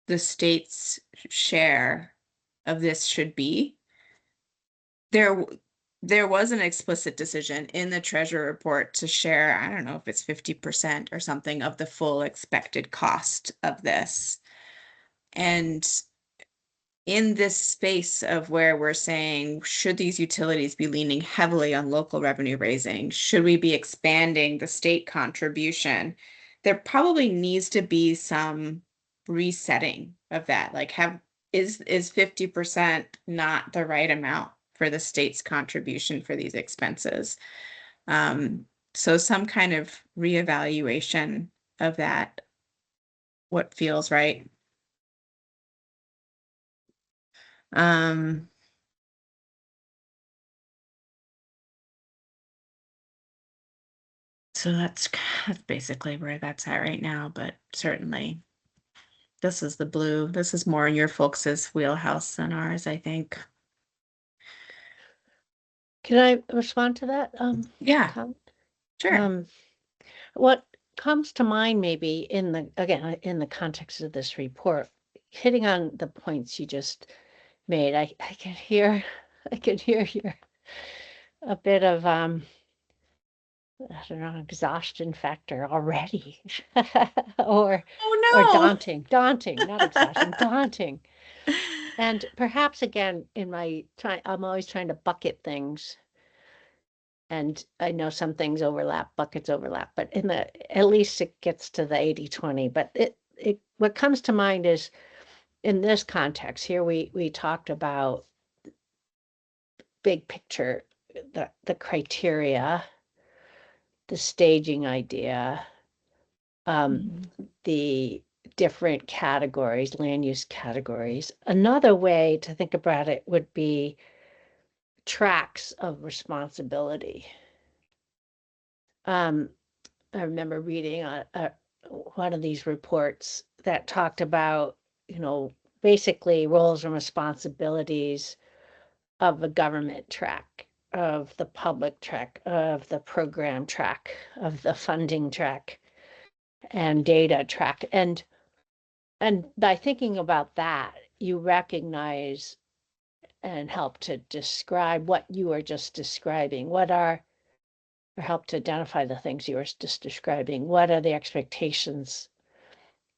the state's share of this should be. There, there was an explicit decision in the treasurer report to share, I don't know if it's 50% or something of the full expected cost of this. And in this space of where we're saying, should these utilities be leaning heavily on local revenue raising? Should we be expanding the state contribution? There probably needs to be some resetting of that. Like is 50% not the right amount for the state's contribution for these expenses? So some kind of reevaluation of that, what feels right. Um, So that's basically where that's at right now, but certainly this is the blue. This is more in your folks' wheelhouse than ours, I think. Can I respond to that? Yeah, Comment? sure. What comes to mind maybe in the context of this report, hitting on the points you just made, I can hear your a bit of I don't know, exhaustion factor already. or Oh daunting, not exhaustion, no. daunting. And perhaps again, I'm always trying to bucket things. And I know some things overlap, buckets overlap, but at least it gets to the 80-20. But what comes to mind is in this context here, we talked about big picture, the criteria, the staging idea, Mhm. the different categories, land use categories. Another way to think about it would be tracks of responsibility. I remember reading one of these reports that talked about, basically roles and responsibilities of the government track, of the public track, of the program track, of the funding track, and data track. And by thinking about that, you recognize and help to describe what you are just describing. Or help to identify the things you were just describing. What are the expectations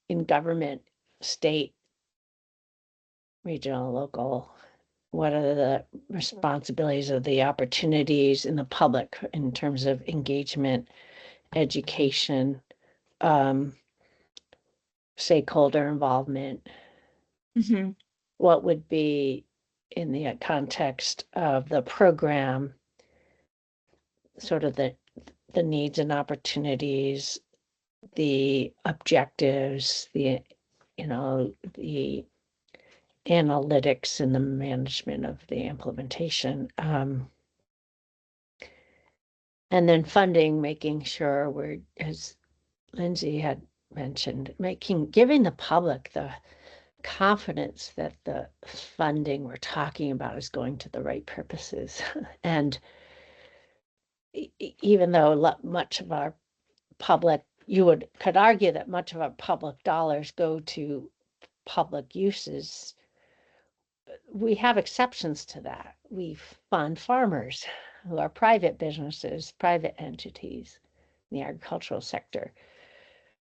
in government, state, regional, local? What are the responsibilities of the opportunities in the public in terms of engagement, education, um, stakeholder involvement? Mhm. What would be in the context of the program, sort of the needs and opportunities, the objectives, the analytics and the management of the implementation. And then funding, making sure we're, as Lindsay had mentioned, giving the public the confidence that the funding we're talking about is going to the right purposes. And even though much of our public, could argue that much of our public dollars go to public uses, we have exceptions to that. We fund farmers who are private businesses, private entities in the agricultural sector.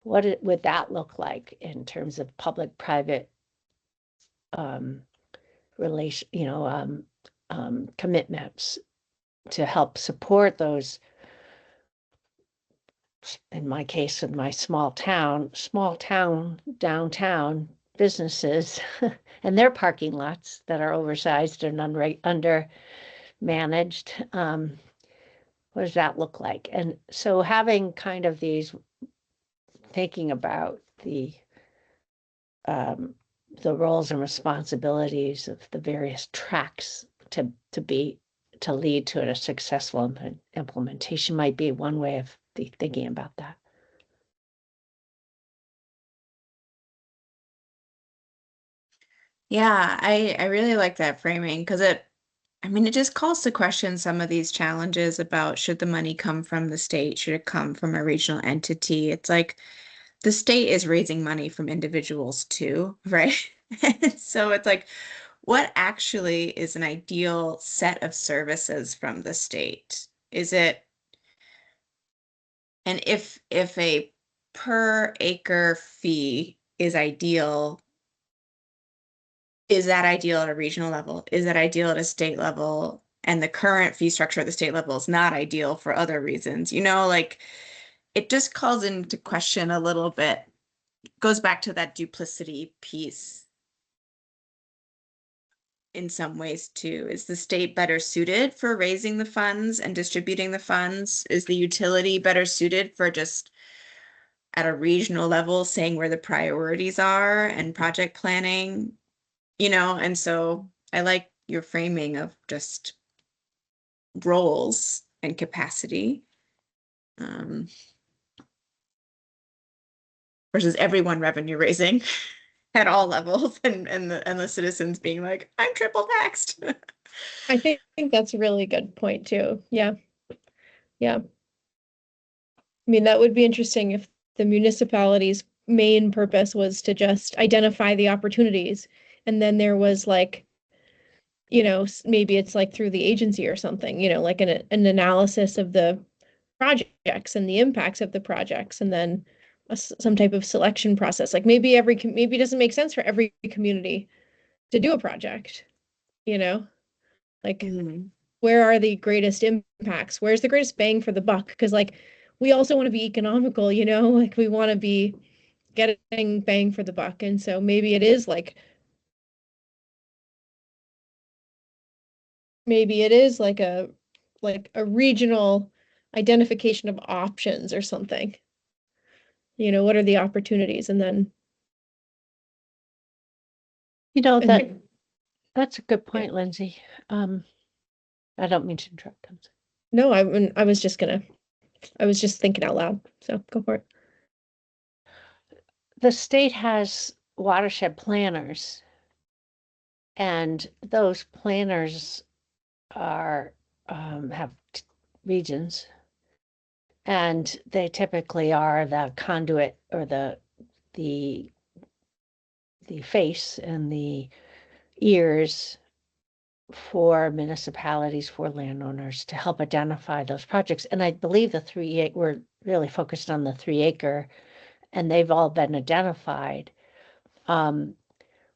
What would that look like in terms of public-private relation, commitments to help support those? In my case, in my small town, downtown businesses and their parking lots that are oversized and under managed. What does that look like? And so having kind of thinking about um, the roles and responsibilities of the various tracks to lead to a successful implementation might be one way of thinking about that. Yeah, I really like that framing because I mean, it just calls to question some of these challenges about should the money come from the state? Should it come from a regional entity? It's like the state is raising money from individuals too, right? And so it's like, what actually is an ideal set of services from the state? Is it, and if a per acre fee is ideal, is that ideal at a regional level? Is that ideal at a state level? And the current fee structure at the state level is not ideal for other reasons. Like it just calls into question a little bit, goes back to that duplicity piece in some ways too. Is the state better suited for raising the funds and distributing the funds? Is the utility better suited for just at a regional level saying where the priorities are and project planning? And so I like your framing of just roles and capacity, um, versus everyone revenue raising at all levels and the citizens being like, I'm triple taxed. I think that's a really good point too. Yeah. Yeah. I mean, that would be interesting if the municipality's main purpose was to just identify the opportunities. And then there was like, maybe it's like through the agency or something, like an analysis of the projects and the impacts of the projects, and then some type of selection process. Like maybe it doesn't make sense for every community to do a project, you know? Like Mhm. where are the greatest impacts? Where's the greatest bang for the buck? Because like we also want to be economical, like we want to be getting bang for the buck. And so maybe it is like a regional identification of options or something. What are the opportunities? And then You know, and that's a good yeah. point, Lindsay. Um, I don't mean to interrupt. No, I was just thinking out loud. So go for it. The state has watershed planners, and those planners are have regions, and they typically are the conduit or the the face and the ears for municipalities, for landowners to help identify those projects. And I believe we're really focused on the 3 acre, and they've all been identified. Um,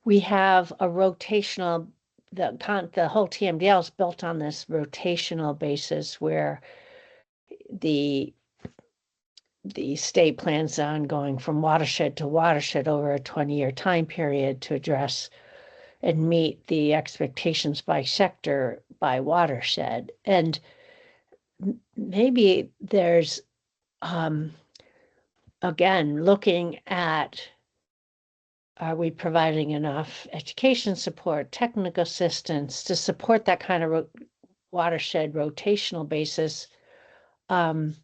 we have a rotational, the whole TMDL is built on this rotational basis where the the state plans on going from watershed to watershed over a 20-year time period to address and meet the expectations by sector by watershed. And maybe there's, again, looking at, are we providing enough education support, technical assistance to support that kind of watershed rotational basis, um,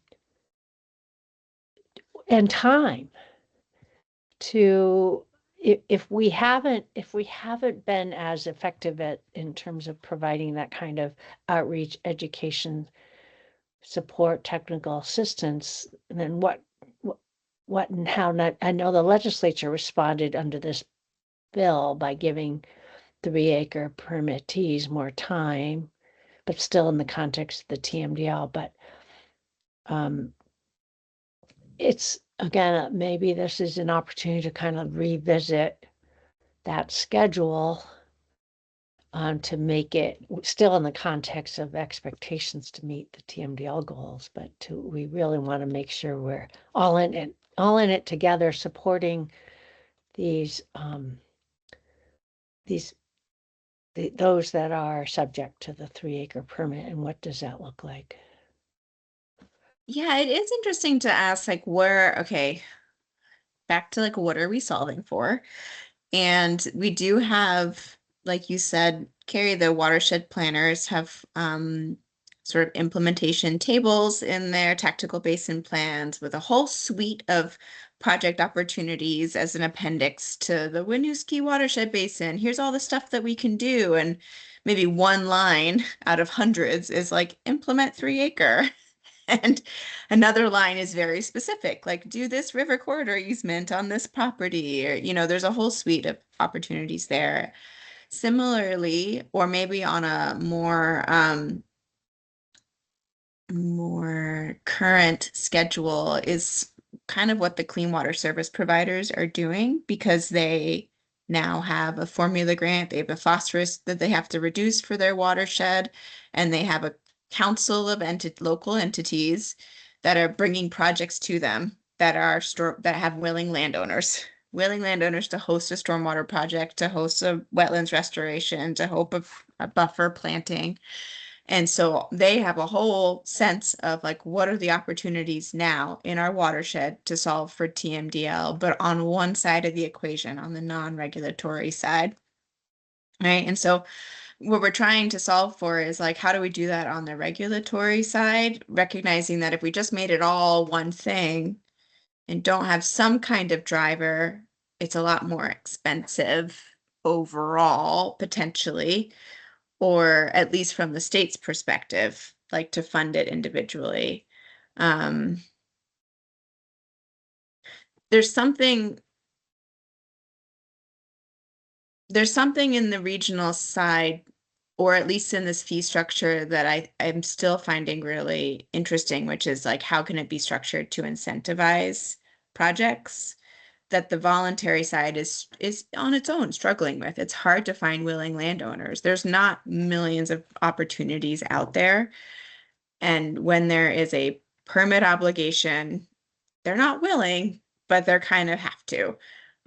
and time to, if we haven't been as effective in terms of providing that kind of outreach, education, support, technical assistance, then what and how not. I know the legislature responded under this bill by giving 3 acre permittees more time, but still in the context of the TMDL. But um, it's again, maybe this is an opportunity to kind of revisit that schedule, to make it still in the context of expectations to meet the TMDL goals, but we really want to make sure we're all in it together, supporting these these those that are subject to the 3 acre permit. And what does that look like? Yeah, it is interesting to ask like okay, back to like what are we solving for? And we do have, like you said, Carrie, the watershed planners have sort of implementation tables in their tactical basin plans with a whole suite of project opportunities as an appendix to the Winooski watershed basin. Here's all the stuff that we can do. And maybe one line out of hundreds is like implement 3 acre. And another line is very specific, like do this river corridor easement on this property, or, there's a whole suite of opportunities there. Similarly, or maybe on a more current schedule is kind of what the clean water service providers are doing, because they now have a formula grant, they have a phosphorus that they have to reduce for their watershed, and they have a council of local entities that are bringing projects to them that have willing landowners to host a stormwater project, to host a wetlands restoration, to hope of a buffer planting. And so they have a whole sense of like, what are the opportunities now in our watershed to solve for TMDL, but on one side of the equation, on the non-regulatory side. Right. And so what we're trying to solve for is like, how do we do that on the regulatory side, recognizing that if we just made it all one thing and don't have some kind of driver, it's a lot more expensive overall, potentially, or at least from the state's perspective, like to fund it individually. Um, there's something in the regional side, or at least in this fee structure, that I'm still finding really interesting, which is like, how can it be structured to incentivize projects that the voluntary side is on its own struggling with? It's hard to find willing landowners. There's not millions of opportunities out there. And when there is a permit obligation, they're not willing, but they're kind of have to.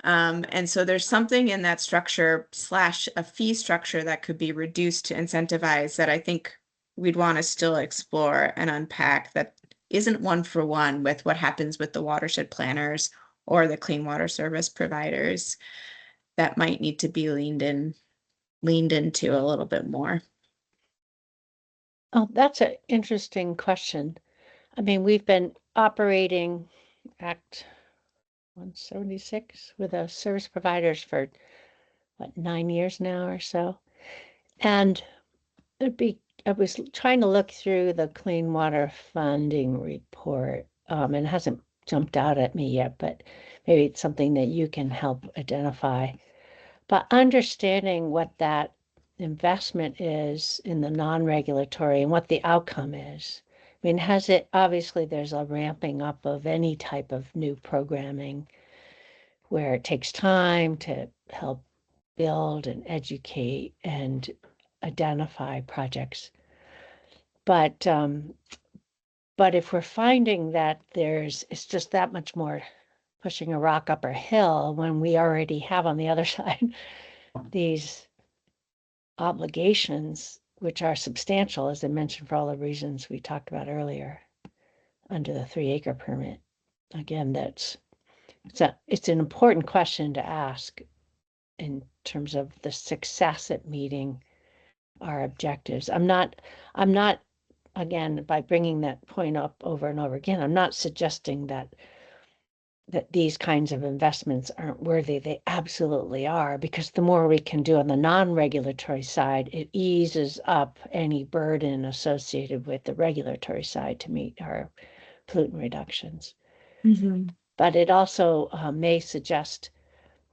And so there's something in that structure slash a fee structure that could be reduced to incentivize that I think we'd want to still explore and unpack, that isn't one for one with what happens with the watershed planners or the clean water service providers, that might need to be leaned into a little bit more. Oh, that's an interesting question. I mean, we've been operating Act 176 with the service providers for what, 9 years now or so. And I was trying to look through the Clean Water Funding report, and it hasn't jumped out at me yet, but maybe it's something that you can help identify. But understanding what that investment is in the non-regulatory and what the outcome is. I mean, obviously there's a ramping up of any type of new programming where it takes time to help build and educate and identify projects. But if we're finding that it's just that much more pushing a rock up a hill when we already have on the other side these obligations, which are substantial, as I mentioned, for all the reasons we talked about earlier, under the 3 acre permit. Again, it's an important question to ask in terms of the success at meeting our objectives. I'm not, again, by bringing that point up over and over again, I'm not suggesting that these kinds of investments aren't worthy. They absolutely are, because the more we can do on the non-regulatory side, it eases up any burden associated with the regulatory side to meet our pollutant reductions. Mm-hmm. But it also may suggest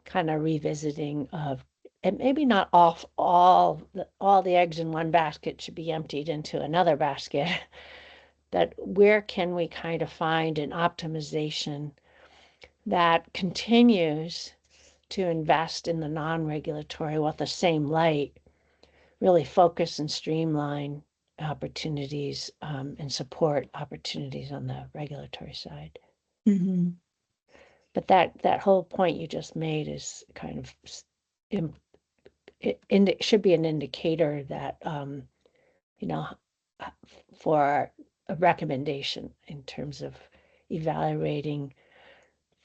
kind of revisiting of, and maybe not all the eggs in one basket should be emptied into another basket, that where can we kind of find an optimization that continues to invest in the non-regulatory with the same light, really focus and streamline opportunities and support opportunities on the regulatory side. Mm-hmm. But that whole point you just made is kind of, it should be an indicator that, for a recommendation in terms of evaluating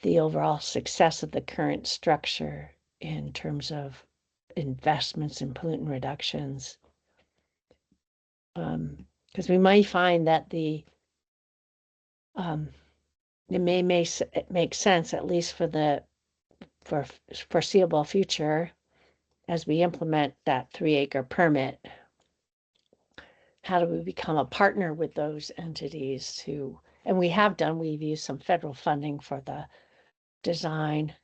the overall success of the current structure in terms of investments in pollutant reductions. Because we might find that the it make sense, at least for the foreseeable future, as we implement that 3-acre permit. How do we become a partner with those entities to, and we've used some federal funding for the design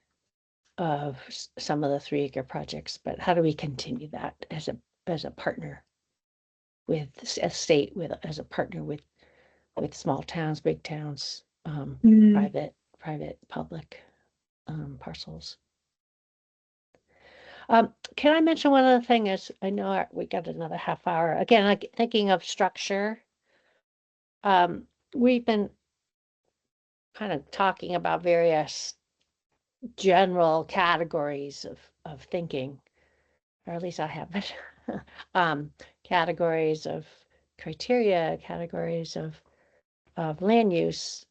of some of the 3-acre projects, but how do we continue that as a partner with a state, as a partner with small towns, big towns, private, public parcels. Can I mention one other thing? Is I know we got another half hour. Again, like thinking of structure. We've been kind of talking about various general categories of thinking, or at least I have been. Categories of criteria, categories of land use,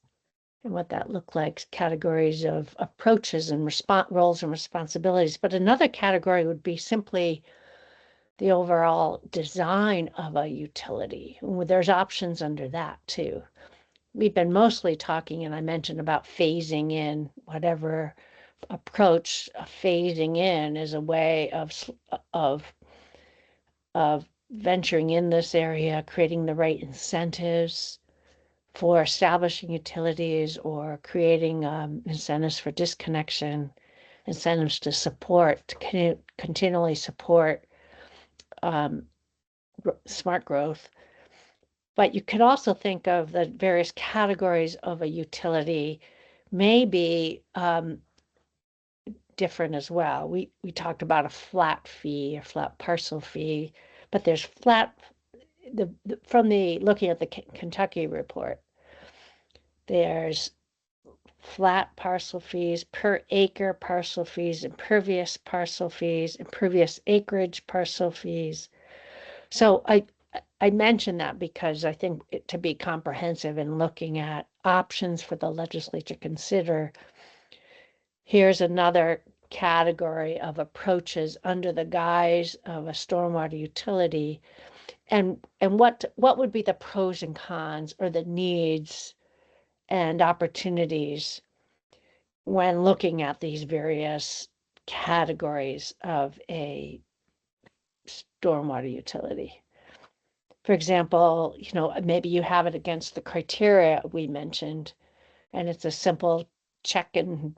and what that looked like, categories of approaches and roles and responsibilities. But another category would be simply the overall design of a utility. There's options under that too. We've been mostly talking, and I mentioned about phasing in whatever approach. Phasing in is a way of venturing in this area, creating the right incentives for establishing utilities, or creating incentives for disconnection, incentives to support, to continually support smart growth. But you could also think of the various categories of a utility may be different as well. We talked about a flat fee, a flat parcel fee, but there's from looking at the Kentucky report, there's flat parcel fees, per acre parcel fees, impervious parcel fees, impervious acreage parcel fees. So I mention that because I think to be comprehensive in looking at options for the legislature to consider, here's another category of approaches under the guise of a stormwater utility, and what would be the pros and cons, or the needs and opportunities when looking at these various categories of a stormwater utility. For example, maybe you have it against the criteria we mentioned, and it's a simple check and,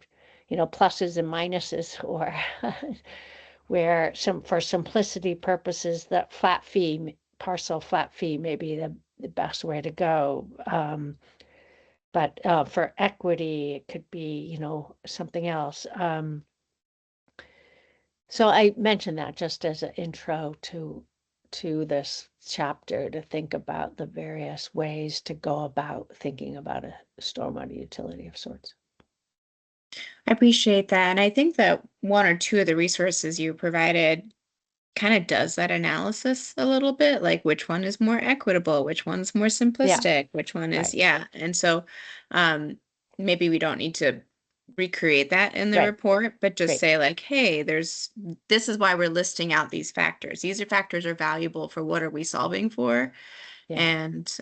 pluses and minuses, or where for simplicity purposes, that parcel flat fee may be the best way to go. But for equity, it could be, something else. So I mentioned that just as an intro to this chapter, to think about the various ways to go about thinking about a stormwater utility of sorts. I appreciate that. And I think that one or two of the resources you provided kind of does that analysis a little bit, like which one is more equitable, which one's more simplistic, which one is, Right. yeah. And so maybe we don't need to recreate that in the Right. report, but just Great. say like, hey, this is why we're listing out these factors. These factors are valuable for what are we solving for, Yeah. and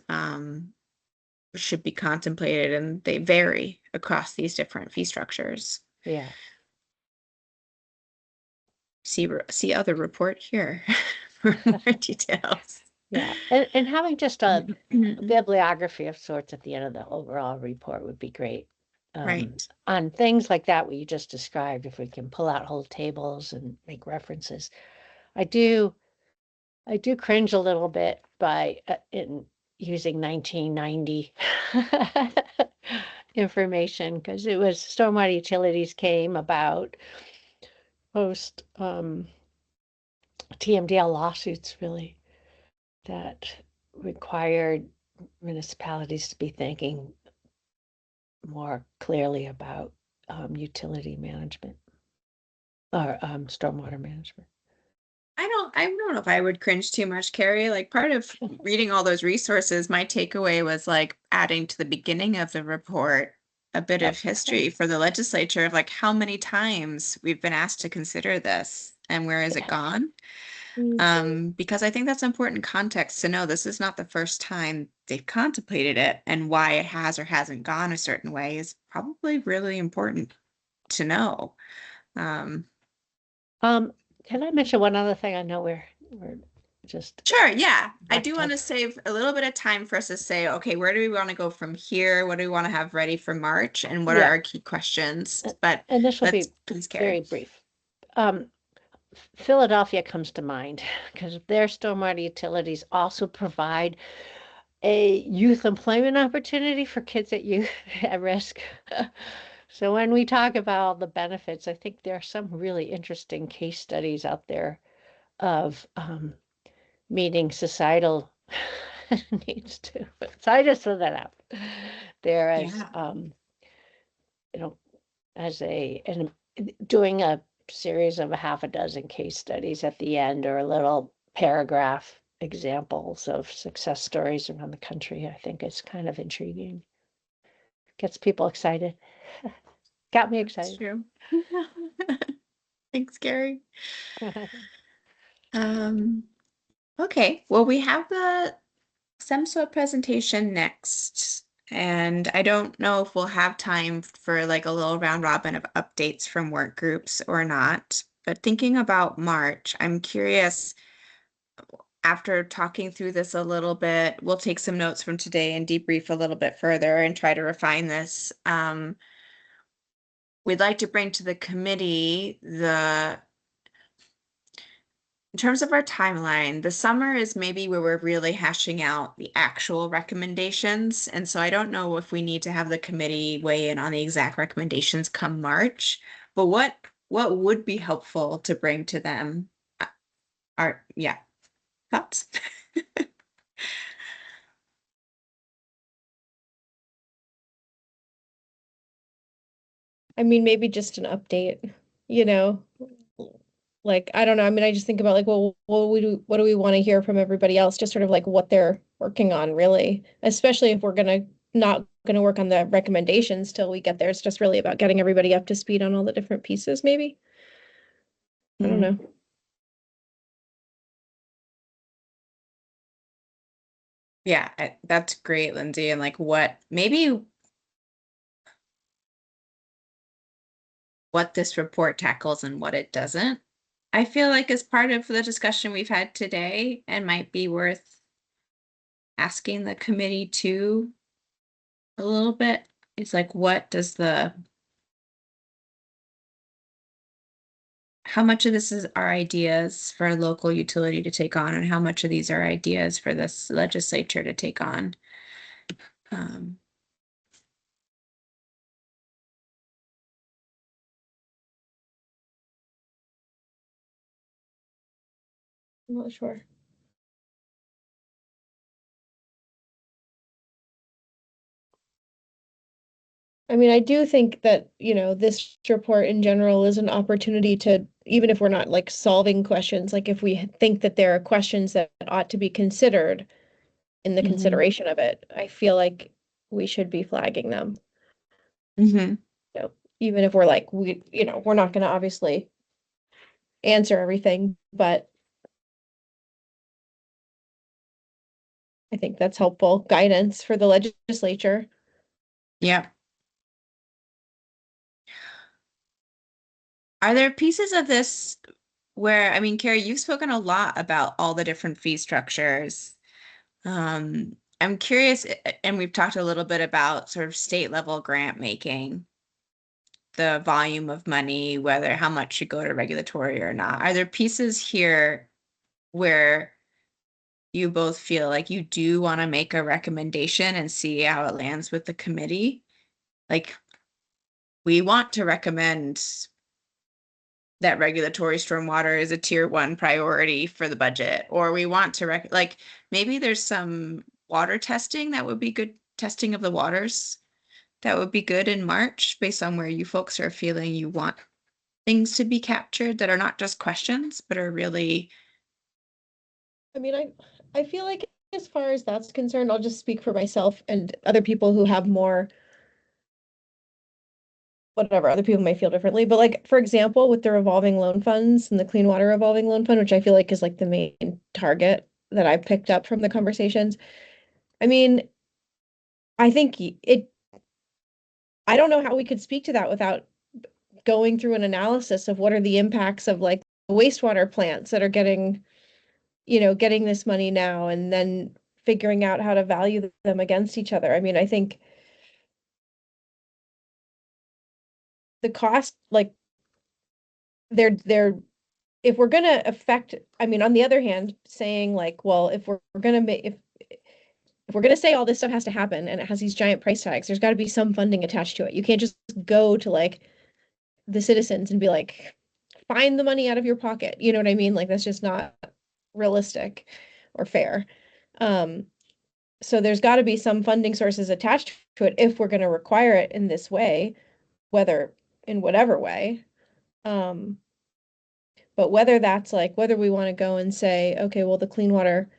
should be contemplated, and they vary across these different fee structures. Yeah. See other report here for more details. Yeah. And having just a bibliography of sorts at the end of the overall report would be great. Right. On things like that, what you just described, if we can pull out whole tables and make references. I do cringe a little bit by in using 1990 information, because it was stormwater utilities came about post TMDL lawsuits, really, that required municipalities to be thinking more clearly about utility management, or stormwater management. I don't know if I would cringe too much, Carrie. Like, part of reading all those resources, my takeaway was like adding to the beginning of the report a bit of history for the legislature of like how many times we've been asked to consider this and where has it gone. Because I think that's important context to know this is not the first time they've contemplated it, and why it has or hasn't gone a certain way is probably really important to know. Um, Can I mention one other thing? I know we're just Sure, yeah. I back do want time. to save a little bit of time for us to say, okay, where do we want to go from here? What do we want to have ready for March? And what are Yeah, our key questions? But and this will let's be please very carry. brief. Philadelphia comes to mind because their stormwater utilities also provide a youth employment opportunity for kids at youth at risk. So when we talk about the benefits, I think there are some really interesting case studies out there of meeting societal needs too. So I just threw that out there as Yeah. you know, as and doing a series of a half a dozen case studies at the end or a little paragraph examples of success stories around the country, I think is kind of intriguing. Gets people excited. Got me That's excited. true. Thanks, Gary. Um, okay, well, we have the SEMSWA presentation next, and I don't know if we'll have time for like a little round robin of updates from work groups or not. But thinking about March, I'm curious, after talking through this a little bit, we'll take some notes from today and debrief a little bit further and try to refine this. We'd like to bring to the committee in terms of our timeline, the summer is maybe where we're really hashing out the actual recommendations. And so I don't know if we need to have the committee weigh in on the exact recommendations come March, but what would be helpful to bring to them are, yeah, thoughts? I mean, maybe just an update, you know, like, I don't know. I mean, I just think about like, well, what do we want to hear from everybody else? Just sort of like what they're working on, really, especially if we're not gonna work on the recommendations till we get there. It's just really about getting everybody up to speed on all the different pieces, maybe. I don't Mm, know. yeah, that's great, Lindsay. And like maybe what this report tackles and what it doesn't, I feel like is part of the discussion we've had today and might be worth asking the committee to a little bit. It's like, how much of this is our ideas for a local utility to take on, and how much of these are ideas for this legislature to take on? Um, I'm not sure. I mean, I do think that, this report in general is an opportunity to, even if we're not like solving questions, like if we think that there are questions that ought to be considered in the mhm, consideration of it, I feel like we should be flagging them. mhm. Even if we're like, we're not going to obviously answer everything, but I think that's helpful guidance for the legislature. Yeah. Are there pieces of this where, I mean, Carrie, you've spoken a lot about all the different fee structures. I'm curious, and we've talked a little bit about sort of state level grant making, the volume of money, whether how much should go to regulatory or not. Are there pieces here where you both feel like you do want to make a recommendation and see how it lands with the committee? Like, we want to recommend that regulatory stormwater is a tier one priority for the budget, or we want to like maybe there's some water testing that would be good, testing of the waters that would be good in March based on where you folks are feeling you want things to be captured that are not just questions, but are really, I mean, I feel like as far as that's concerned, I'll just speak for myself and other people who have more whatever, other people might feel differently. But like, for example, with the revolving loan funds and the clean water revolving loan fund, which I feel like is like the main target that I picked up from the conversations. I mean, I think I don't know how we could speak to that without going through an analysis of what are the impacts of like wastewater plants that are getting, getting this money now and then figuring out how to value them against each other. I mean, I think the cost, like they're if we're gonna affect, I mean, on the other hand, saying like, well, if we're gonna make if we're gonna say all this stuff has to happen and it has these giant price tags, there's got to be some funding attached to it. You can't just go to like the citizens and be like, find the money out of your pocket. You know what I mean? Like that's just not realistic or fair. Um, so there's got to be some funding sources attached to it if we're going to require it in this way, whether in whatever way. Um, but whether that's like whether we want to go and say, okay, well, the Clean Water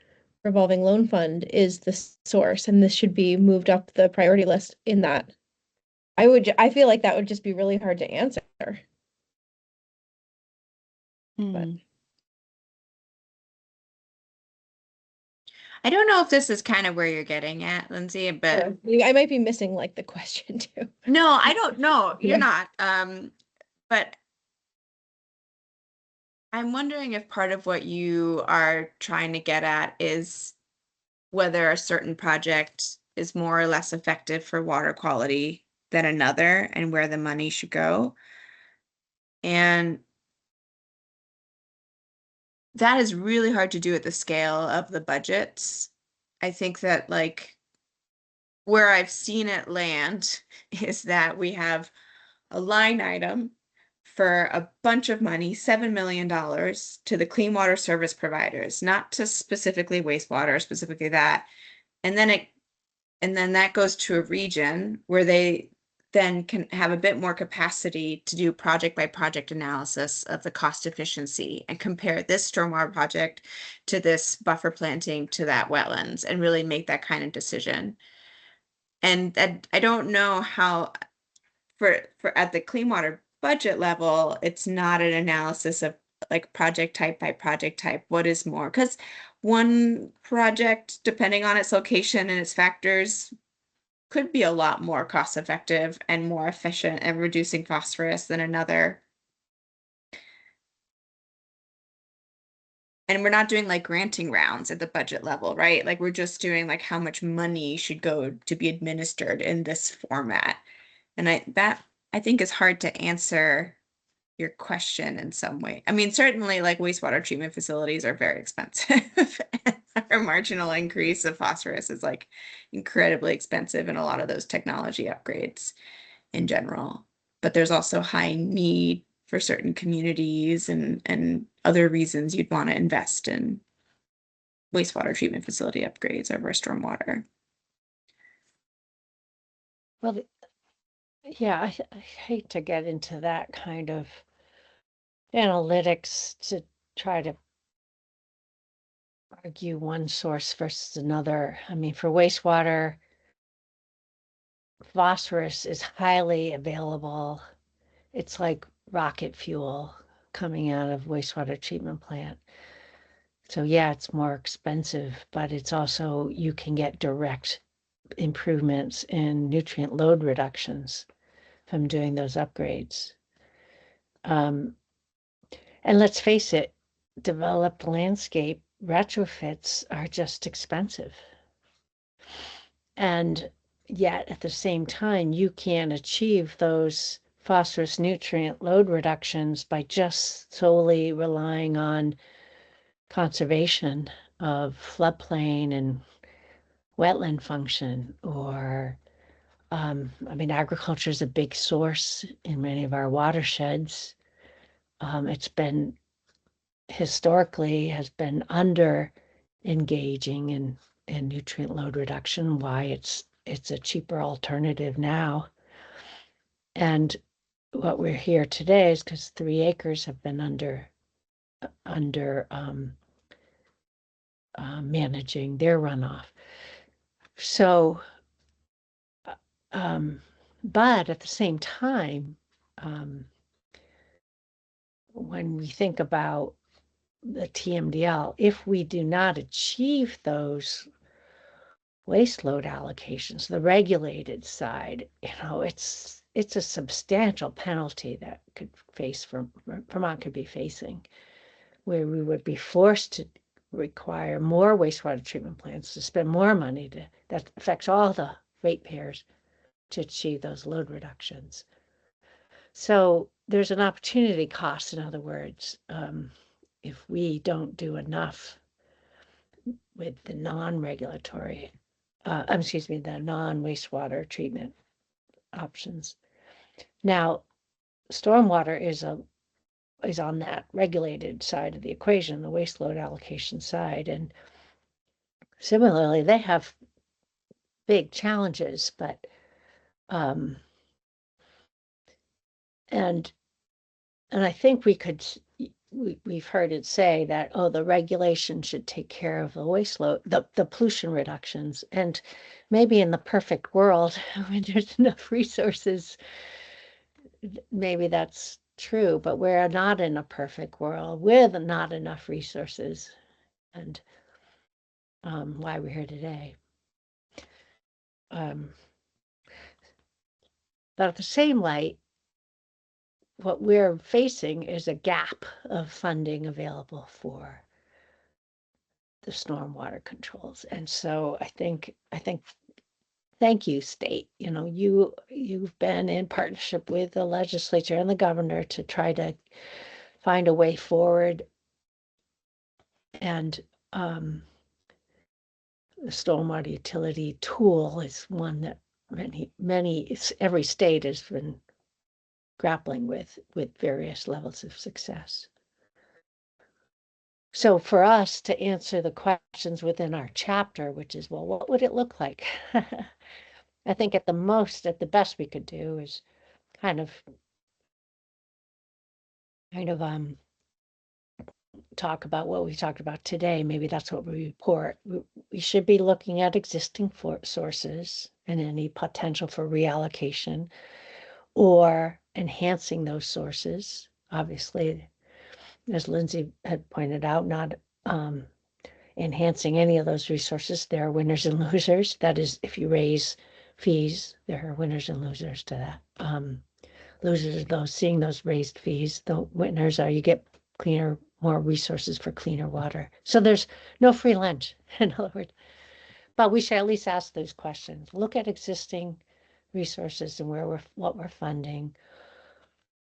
Revolving Loan Fund is the source, and this should be moved up the priority list in that. I feel like that would just be really hard to answer. But I don't know if this is kind of where you're getting at, Lindsay, but I might be missing like the question too. no, I don't know. You're Yeah. not. But I'm wondering if part of what you are trying to get at is whether a certain project is more or less effective for water quality than another and where the money should go. And that is really hard to do at the scale of the budgets. I think that like where I've seen it land is that we have a line item for a bunch of money, $7 million to the clean water service providers, not to specifically wastewater, specifically that. And then that goes to a region where they then can have a bit more capacity to do project by project analysis of the cost efficiency and compare this stormwater project to this buffer planting to that wetlands and really make that kind of decision. And I don't know how for at the clean water budget level, it's not an analysis of like project type by project type. What is more? Because one project, depending on its location and its factors, could be a lot more cost effective and more efficient at reducing phosphorus than another. And we're not doing like granting rounds at the budget level, right? Like we're just doing like how much money should go to be administered in this format. And I think is hard to answer your question in some way. I mean, certainly like wastewater treatment facilities are very expensive. Our marginal increase of phosphorus is like incredibly expensive in a lot of those technology upgrades in general. But there's also high need for certain communities and other reasons you'd want to invest in wastewater treatment facility upgrades over stormwater. Well, yeah, I hate to get into that kind of analytics to try to argue one source versus another. I mean, for wastewater, phosphorus is highly available. It's like rocket fuel coming out of wastewater treatment plant. So yeah, it's more expensive, but it's also you can get direct improvements in nutrient load reductions from doing those upgrades. Um, and let's face it, developed landscape retrofits are just expensive. And yet at the same time, you can achieve those phosphorus nutrient load reductions by just solely relying on conservation of floodplain and wetland function or I mean, agriculture is a big source in many of our watersheds. It's been historically has been under engaging in nutrient load reduction. Why it's a cheaper alternative now. And what we're here today is because 3 acres have been under managing their runoff. So, but at the same time, when we think about the TMDL, if we do not achieve those waste load allocations, the regulated side, it's a substantial penalty that Vermont could be facing, where we would be forced to require more wastewater treatment plants to spend more money that affects all the ratepayers to achieve those load reductions. So there's an opportunity cost, in other words, if we don't do enough with the non-regulatory, the non-wastewater treatment options. Now, stormwater is on that regulated side of the equation, the waste load allocation side, and similarly, they have big challenges, but and I think we've heard it say that, the regulation should take care of the waste load, the pollution reductions. And maybe in the perfect world, when there's enough resources, maybe that's true, but we're not in a perfect world with not enough resources, and why we're here today. But at the same light, what we're facing is a gap of funding available for the stormwater controls. And so I think thank you, state. You've been in partnership with the legislature and the governor to try to find a way forward. And the stormwater utility tool is one that every state has been grappling with various levels of success. So for us to answer the questions within our chapter, which is, well, what would it look like? I think at the best we could do is kind of talk about what we talked about today. Maybe that's what we report. We should be looking at existing sources and any potential for reallocation or enhancing those sources. Obviously, as Lindsay had pointed out, not enhancing any of those resources. There are winners and losers. That is, if you raise fees, there are winners and losers to that. Losers are those seeing those raised fees. The winners are you get cleaner, more resources for cleaner water. So there's no free lunch, in other words. But we should at least ask those questions. Look at existing resources and what we're funding.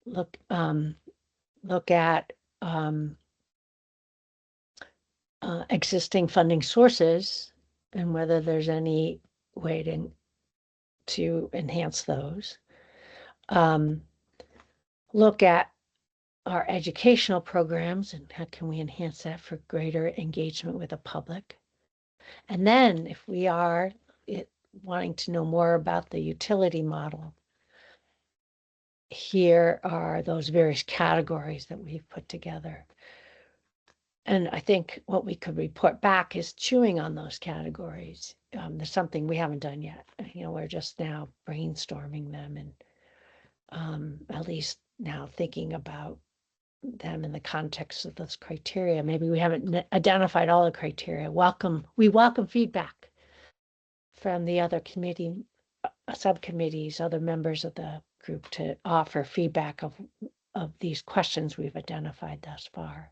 Look at existing funding sources and whether there's any way to enhance those. Look at our educational programs and how can we enhance that for greater engagement with the public. And then if we are wanting to know more about the utility model, here are those various categories that we've put together. And I think what we could report back is chewing on those categories. There's something we haven't done yet. We're just now brainstorming them and at least now thinking about them in the context of those criteria. Maybe we haven't identified all the criteria. We welcome feedback from the other subcommittees, other members of the group to offer feedback of these questions we've identified thus far.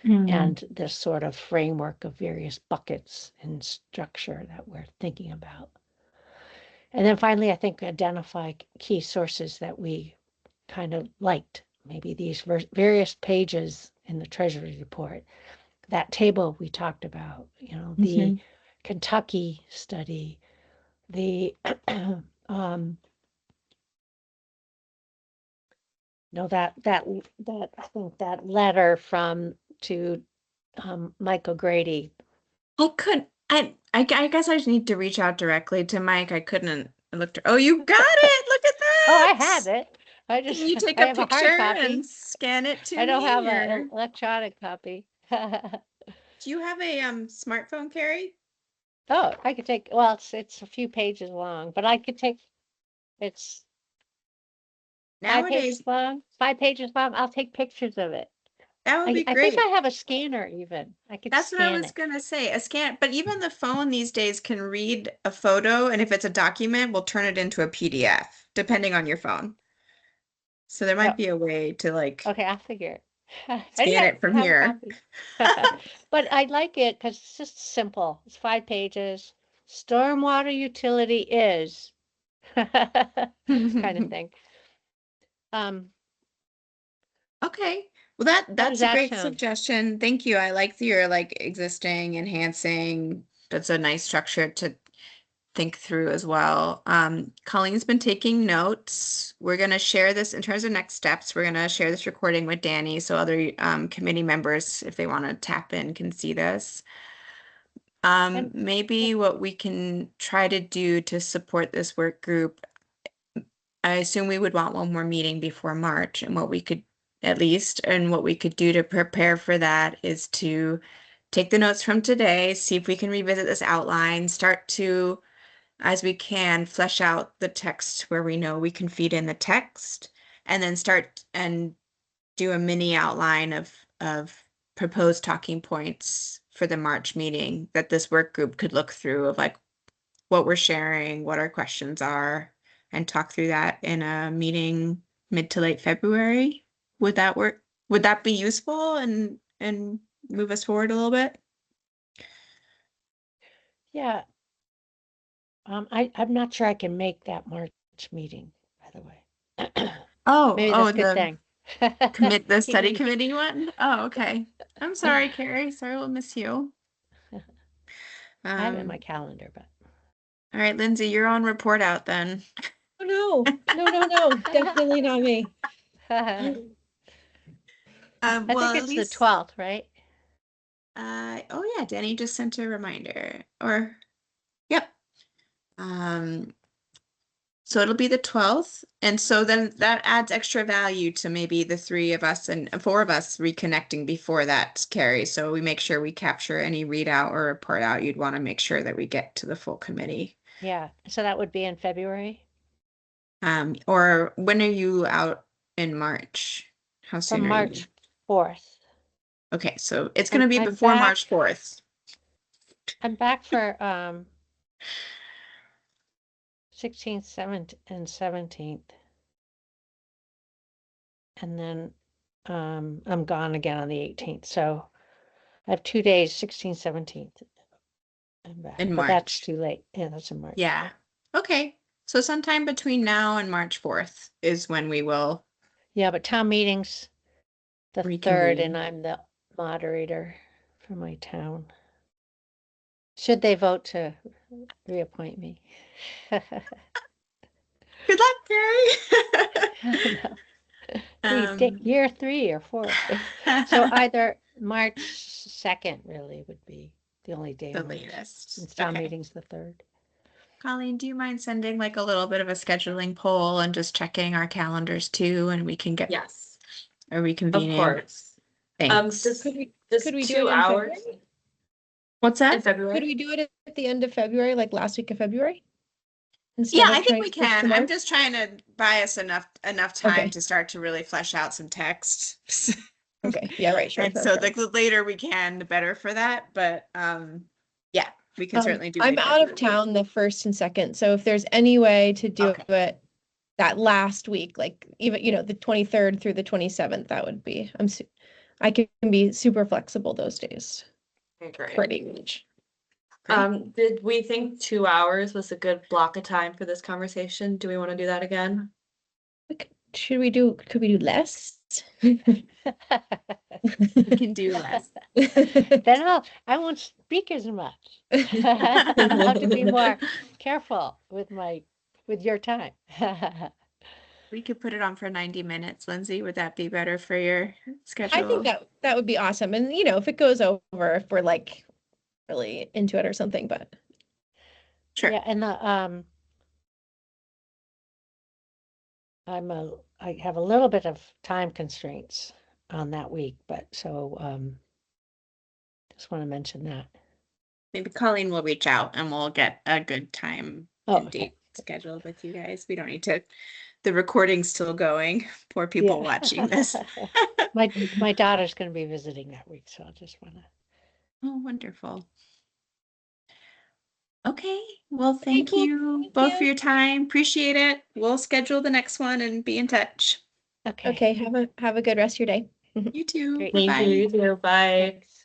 And this sort of framework of various buckets and structure that we're thinking about. And then finally, I think identify key sources that we kind of liked. Maybe these various pages in the Treasury report, that table we talked about, the Kentucky study, the that I think that letter to Mike O'Grady. I guess I just need to reach out directly to Mike. I couldn't look. Oh, you got it. Look at that. Oh, I had it. Can you take a picture and scan it to me? I don't have an electronic copy. Do you have a smartphone, Carrie? Oh, I could take, well, it's a few pages long, but I could take, it's Nowadays, 5 pages long. I'll take pictures of it. that would be I think great. I have a scanner even. I could That's what I scan was it. gonna say, a scan, but even the phone these days can read a photo, and if it's a document, we'll turn it into a PDF, depending on your phone. So there Oh, might be a way to like okay, I'll figure it. scan Anyway, it from have a here. copy. But I like it because it's just simple. It's 5 pages. Stormwater utility is kind of thing. Um, Okay. Well, how does that's a that great sound? suggestion. Thank you. I like your like existing, enhancing. That's a nice structure to think through as well. Colleen's been taking notes. We're going to share this in terms of next steps. We're going to share this recording with Danny so other committee members, if they want to tap in, can see this. And Maybe what we can try to do to support this work group, I assume we would want one more meeting before March, and what we could at least, and what we could do to prepare for that is to take the notes from today, see if we can revisit this outline, start to, as we can, flesh out the text where we know we can feed in the text, and then start and do a mini outline of proposed talking points for the March meeting that this work group could look through of like what we're sharing, what our questions are, and talk through that in a meeting mid to late February. Would that work? Would that be useful and move us forward a little bit? yeah, I'm not sure I can make that March meeting, by the way. Oh, Maybe that's oh, a good the thing. the Keep study me. committee one? Oh, okay. I'm sorry, Carrie. Sorry we'll miss you. I have it in my Um, calendar, but all right, Lindsay, you're on report out then. Oh, no, definitely not me. I Well, think at it's the least 12th, right? oh yeah, Danny just sent a reminder. Or yep. Um, so it'll be the 12th. And so then that adds extra value to maybe the three of us and four of us reconnecting before that, Carrie. So we make sure we capture any readout or report out. You'd want to make sure that we get to the full committee. Yeah. So that would be in February Or when are you out in March? How from soon are you? March 4th. Okay, so it's going to be I'm before March back. 4th. I'm back for 16th, 17th, and 17th. And then I'm gone again on the 18th. So I have 2 days, 16th, 17th. I'm back. In But that's March. too late. Yeah, that's in March. Yeah. Okay. So sometime between now and March 4th is when we will Yeah, but town meetings the 3rd, and reconvene. I'm the moderator for my town. Should they vote to reappoint me? Good luck, Carrie. No. Um, Year 3 or 4. So either March 2nd really would be the only day the in March, latest. since town Okay. meeting's the 3rd. Colleen, do you mind sending like a little bit of a scheduling poll and just checking our calendars too, and we can get Yes, a of reconvening? course. Thanks. Could we Does do it two in hours February? What's in that? Could February? we do it at the end of February, like last week of February? Yeah, Instead I of think trying we to push to can. I'm March? just trying to buy us enough time Okay, to start to really flesh out some text. okay, yeah, right, sure, And sure, so sure. the later we can, the better for that. But yeah, we can certainly do I'm late out of February. town the 1st and 2nd, so if there's any way to do Okay. it that last week, like even, the 23rd through the 27th, that would be, I can be super flexible those days, Okay, great. pretty much. Great. Did we think 2 hours was a good block of time for this conversation? Do we want to do that again? Could we do less? We can do less. Then I won't speak as much. I'll have to be more careful with your time. We could put it on for 90 minutes, Lindsay. Would that be better for your I think schedule? that would be awesome. And if it goes over, if we're like really into it or something, but Sure. Yeah, and I have a little bit of time constraints on that week, but so just want to mention that. Maybe Colleen will reach out and we'll get a good time Oh, and okay. date scheduled with you guys. We don't need to the recording's still going. Poor people watching this. My daughter's going to be visiting that week, so I just want to. Oh, wonderful. Okay, well, thank cool. you Thank both for you. your time. Appreciate it. We'll schedule the next one and be in touch. Okay. Okay, have a good rest of your day. You too. Great. Bye-bye. You too. Bye. Thanks.